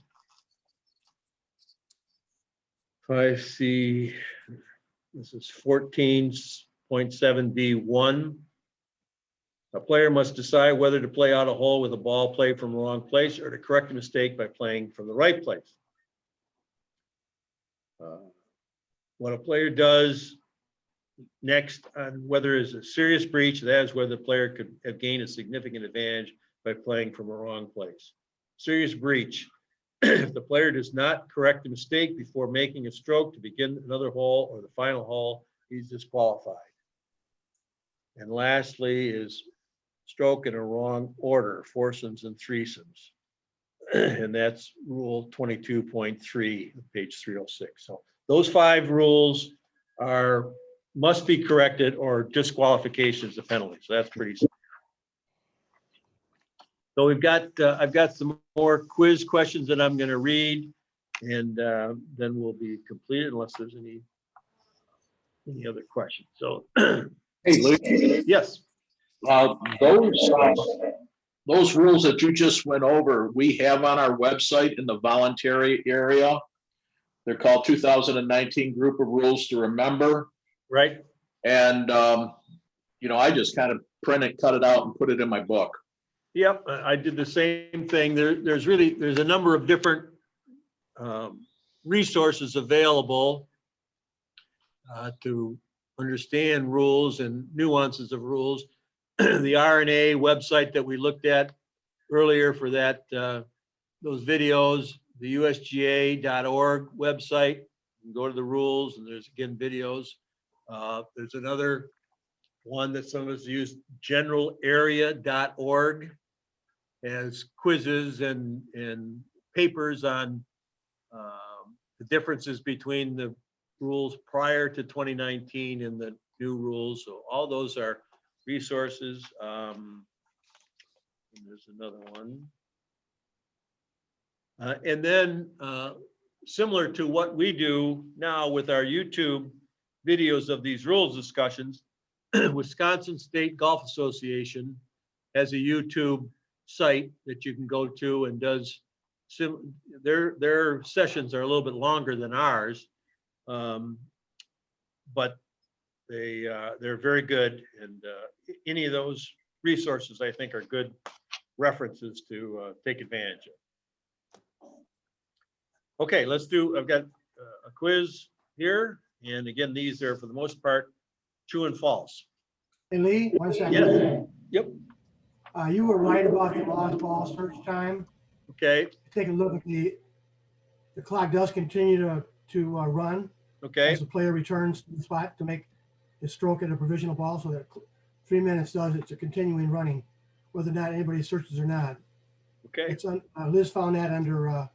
5C, this is 14.7B1. A player must decide whether to play out a hole with a ball played from the wrong place or to correct a mistake by playing from the right place. What a player does next on whether it's a serious breach, that is whether the player could have gained a significant advantage by playing from a wrong place. Serious breach. If the player does not correct the mistake before making a stroke to begin another hole or the final hole, he's disqualified. And lastly is stroke in a wrong order, foursomes and threesomes. And that's rule 22.3, page 306. So those 5 rules must be corrected or disqualification is the penalty. So that's pretty simple. So I've got some more quiz questions that I'm going to read, and then we'll be completed unless there's any other questions. So, Hey, Luke. Yes. Those rules that you just went over, we have on our website in the voluntary area. They're called 2019 Group of Rules to Remember. Right. And, I just kind of cut it out and put it in my book. Yep, I did the same thing. There's a number of different resources available to understand rules and nuances of rules. The RNA website that we looked at earlier for that, those videos, the USGA.org website, you can go to the rules and there's again videos. There's another one that some of us use, generalarea.org, as quizzes and papers on the differences between the rules prior to 2019 and the new rules. So all those are resources. And there's another one. And then similar to what we do now with our YouTube videos of these rules discussions, Wisconsin State Golf Association has a YouTube site that you can go to and does their sessions are a little bit longer than ours, but they're very good, and any of those resources I think are good references to take advantage of. Okay, I've got a quiz here, and again, these are for the most part true and false. Hey, Lee, 1 second. Yes. Yep. You were right about the lost ball search time. Okay. Take a look at the clock does continue to run. Okay. As the player returns to the spot to make his stroke at a provisional ball, so that 3 minutes it's a continuing running, whether or not anybody searches or not. Okay. It's Liz found that under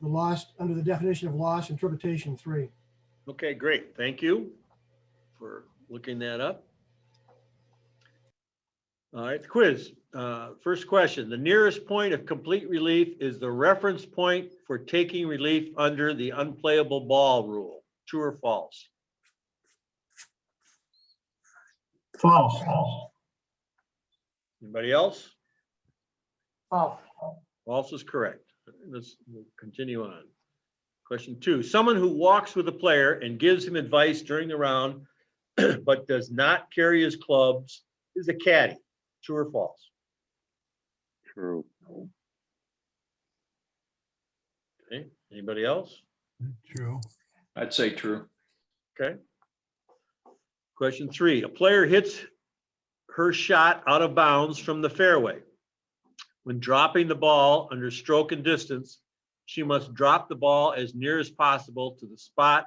the definition of loss, interpretation 3. Okay, great. Thank you for looking that up. All right, quiz. First question. The nearest point of complete relief is the reference point for taking relief under the unplayable ball rule. True or false? False. Anybody else? False. False is correct. We'll continue on. Question 2. Someone who walks with a player and gives him advice during the round, but does not carry his clubs is a caddy. True or false? True. Okay. Anybody else? True. I'd say true. Okay. Question 3. A player hits her shot out of bounds from the fairway. When dropping the ball under stroke and distance, she must drop the ball as near as possible to the spot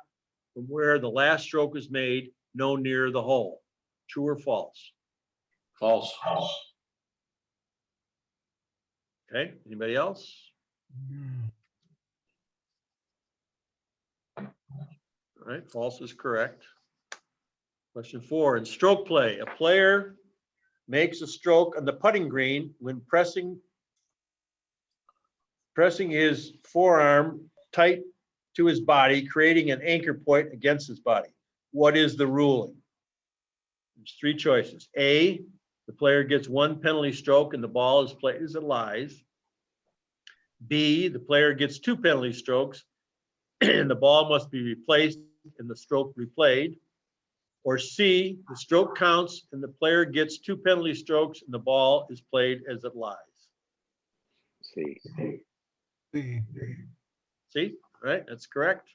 from where the last stroke was made, no nearer the hole. True or false? False. Okay, anybody else? All right, false is correct. Question 4, in stroke play, a player makes a stroke on the putting green when pressing his forearm tight to his body, creating an anchor point against his body. What is the ruling? There's 3 choices. A, the player gets 1 penalty stroke and the ball is played as it lies. B, the player gets 2 penalty strokes and the ball must be replaced and the stroke replayed. Or C, the stroke counts and the player gets 2 penalty strokes and the ball is played as it lies. See. See, right? That's correct.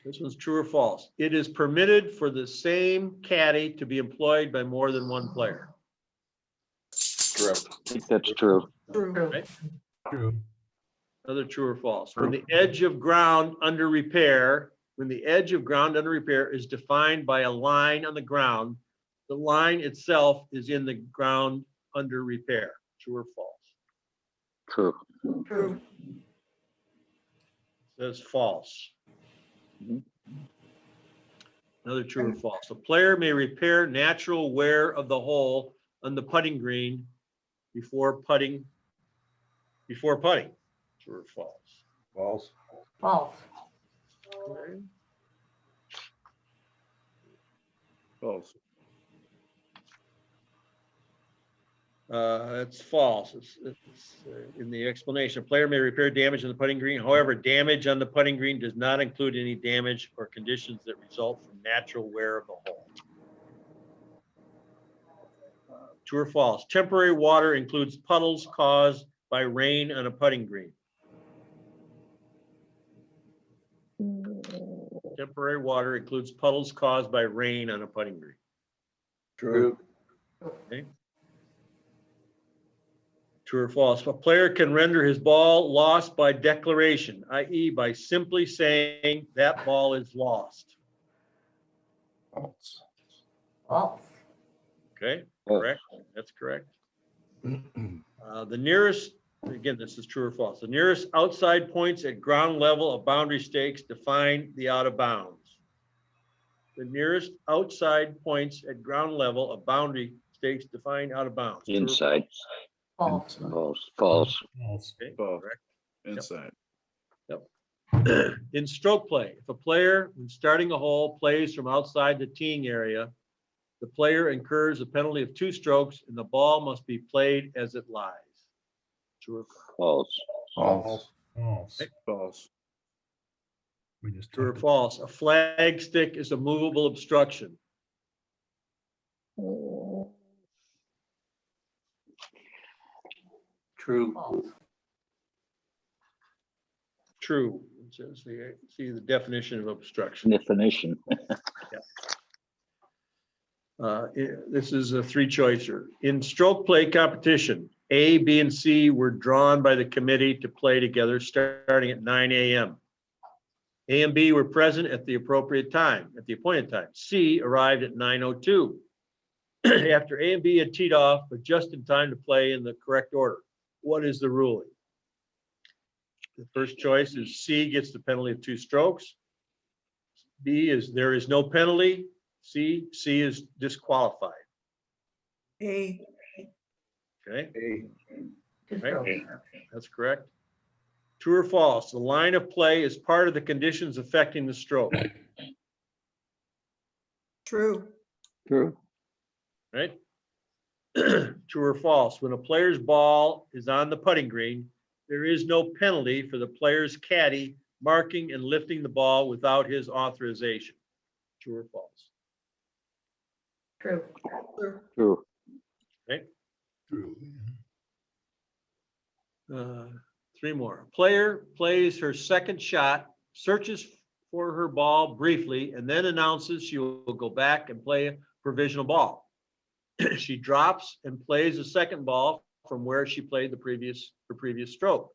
This one's true or false. It is permitted for the same caddy to be employed by more than 1 player. Correct. I think that's true. True. Right? True. Another true or false. When the edge of ground under repair is defined by a line on the ground, the line itself is in the ground under repair. True or false? True. True. Says false. Mhm. Another true or false. A player may repair natural wear of the hole on the putting green before putting. True or false? False. False. Okay. False. It's false. It's in the explanation. A player may repair damage on the putting green. However, damage on the putting green does not include any damage or conditions that result from natural wear of the hole. True or false? Temporary water includes puddles caused by rain on a putting green. Temporary water includes puddles caused by rain on a putting green. True. Okay. True or false? A player can render his ball lost by declaration, i.e. by simply saying that ball is lost. False. False. Okay, correct. That's correct. The nearest, again, this is true or false. The nearest outside points at ground level of boundary stakes define the out of bounds. The nearest outside points at ground level of boundary stakes define out of bounds. True or Inside. False. False. False. False. Okay, False. correct. Inside. In stroke play, if a player, when starting a hole, plays from outside the teeing area, the player incurs a penalty of 2 strokes and the ball must be played as it lies. True or false? False. False. False. False. We just True or took it. false? A flag stick is a movable obstruction. True. True. It says the- See the definition of obstruction. Definition. This is a 3-choicer. In stroke play competition, A, B, and C were drawn by the committee to play together starting at 9 a.m. A and B were present at the appropriate time, at the appointed time. C arrived at 9:02 after A and B had teed off, but just in time to play in the correct order. What is the ruling? The first choice is C gets the penalty of 2 strokes. B is there is no penalty. C is disqualified. A. Okay. Right. That's correct. True or false? The line of play is part of the conditions affecting the stroke. True. True. Right? True or false? When a player's ball is on the putting green, there is no penalty for the player's caddy marking and lifting the ball without his authorization. True or false? True. True. Okay. True. 3 more. A player plays her second shot, searches for her ball briefly, and then announces she will go back and play a provisional ball. She drops and plays a second ball from where she played the previous stroke.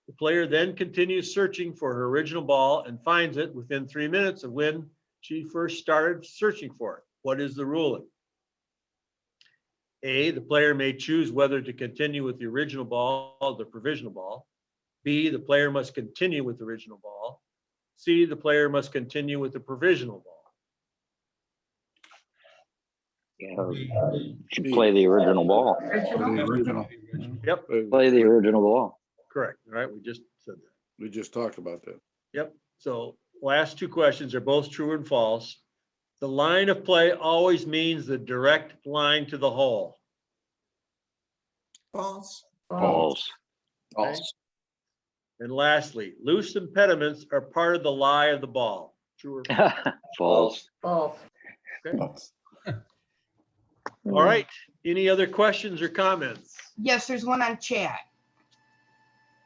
The player then continues searching for her original ball and finds it within 3 minutes of when she first started searching for it. What is the ruling? A, the player may choose whether to continue with the original ball, the provisional ball. B, the player must continue with the original ball. C, the player must continue with the provisional ball. Should play the original ball. The original. Yep, Play the original ball. correct. All right, we just said that. We just talked about that. Yep. So last two questions are both true and false. The line of play always means the direct line to the hole. False. False. False. And lastly, loose impediments are part of the lie of the ball. True or false? False. False. Okay. All right. Any other questions or comments? Yes, there's one on chat.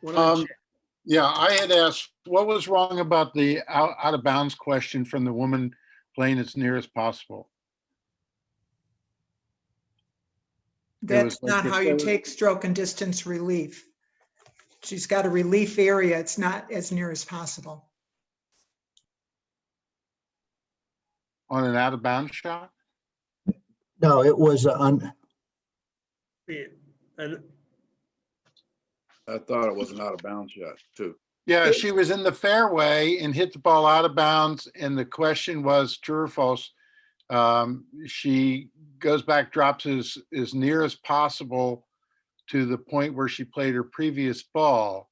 One on chat. Yeah, I had asked, what was wrong about the out of bounds question from the woman playing as near as possible? That's like not if how there you was- take stroke and distance relief. She's got a relief area. It's not as near as possible. On an out of bounds shot? No, it was on, And I thought it was an out of bounds shot too. Yeah, she was in the fairway and hit the ball out of bounds, and the question was true or false. She goes back, drops as near as possible to the point where she played her previous ball,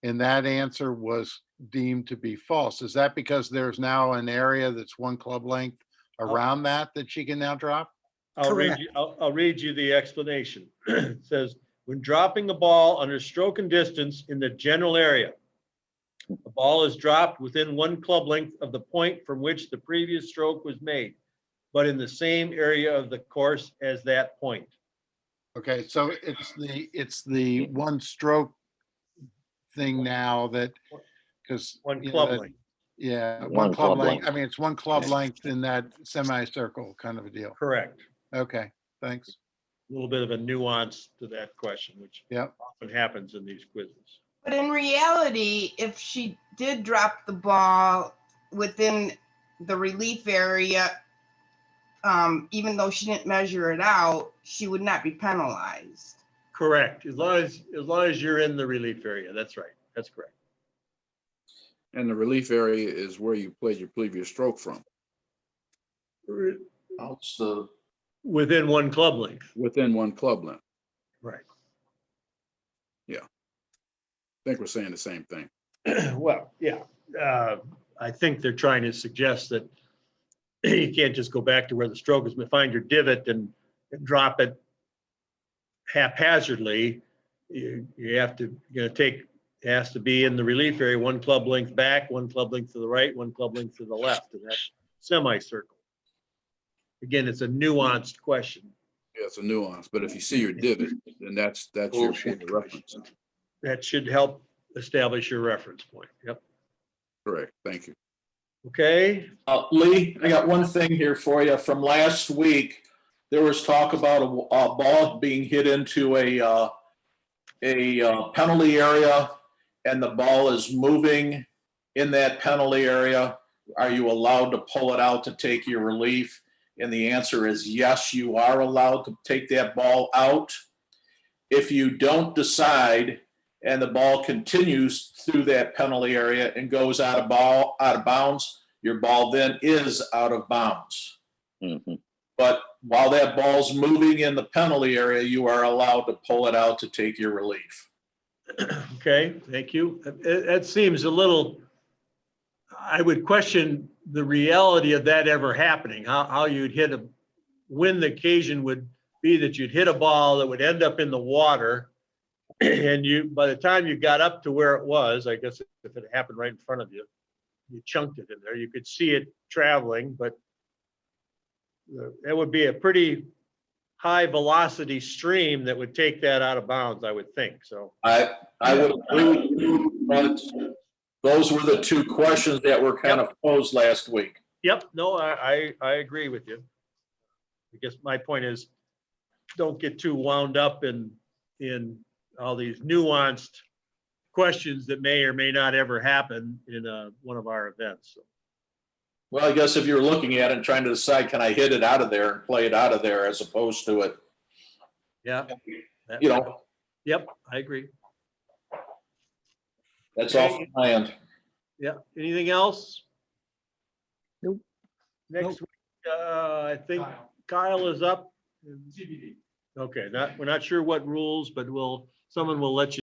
and that answer was deemed to be false. Is that because there's now an area that's one club length around that she can now drop? I'll read Correct. you, I'll read you the explanation. It says, when dropping a ball under stroke and distance in the general area, the ball is dropped within one club length of the point from which the previous stroke was made, but in the same area of the course as that point. Okay, so it's the one stroke thing now that, because. One club length. Yeah, One one club club length. length. I mean, it's one club length in that semicircle kind of a deal. Correct. Okay, thanks. A little bit of a nuance to that question, which Yep. often happens in these quizzes. But in reality, if she did drop the ball within the relief area, even though she didn't measure it out, she would not be penalized. Correct. As long as you're in the relief area. That's right. That's correct. And the relief area is where you played your previous stroke from, It's the Within one club length. within one club length. Right. I think we're saying the same thing. Well, yeah. I think they're trying to suggest that you can't just go back to where the stroke is, but find your divot and drop it haphazardly. You have to, it has to be in the relief area, one club length back, one club length to the right, one club length to the left, in that semicircle. Again, it's a nuanced question. Yeah, it's a nuance, but if you see your divot, then that's your point of reference. That should help establish your reference point. Yep. Correct. Thank you. Okay. Lee, I got one thing here for you. From last week, there was talk about a ball being hit into a penalty area, and the ball is moving in that penalty area. Are you allowed to pull it out to take your relief? And the answer is yes, you are allowed to take that ball out. If you don't decide and the ball continues through that penalty area and goes out of bounds, your ball then is out of bounds. Mhm. But while that ball's moving in the penalty area, you are allowed to pull it out to take your relief. Okay, thank you. That seems a little, I would question the reality of that ever happening, how you'd hit when the occasion would be that you'd hit a ball that would end up in the water. And by the time you got up to where it was, I guess if it happened right in front of you, you chunked it in there, you could see it traveling, but that would be a pretty high velocity stream that would take that out of bounds, I would think. So I would agree with you, but those were the two questions that were kind of posed last week. yep, no, I agree with you. I guess my point is, don't get too wound up in all these nuanced questions that may or may not ever happen in one of our events. So, Well, I guess if you're looking at it and trying to decide, can I hit it out of there and play it out of there as opposed to it, yeah. you know, Yep, I agree. that's all from my end. Yeah. Anything else? Nope. Next week, I think Kyle is up. Okay, we're not sure what rules, but someone will let you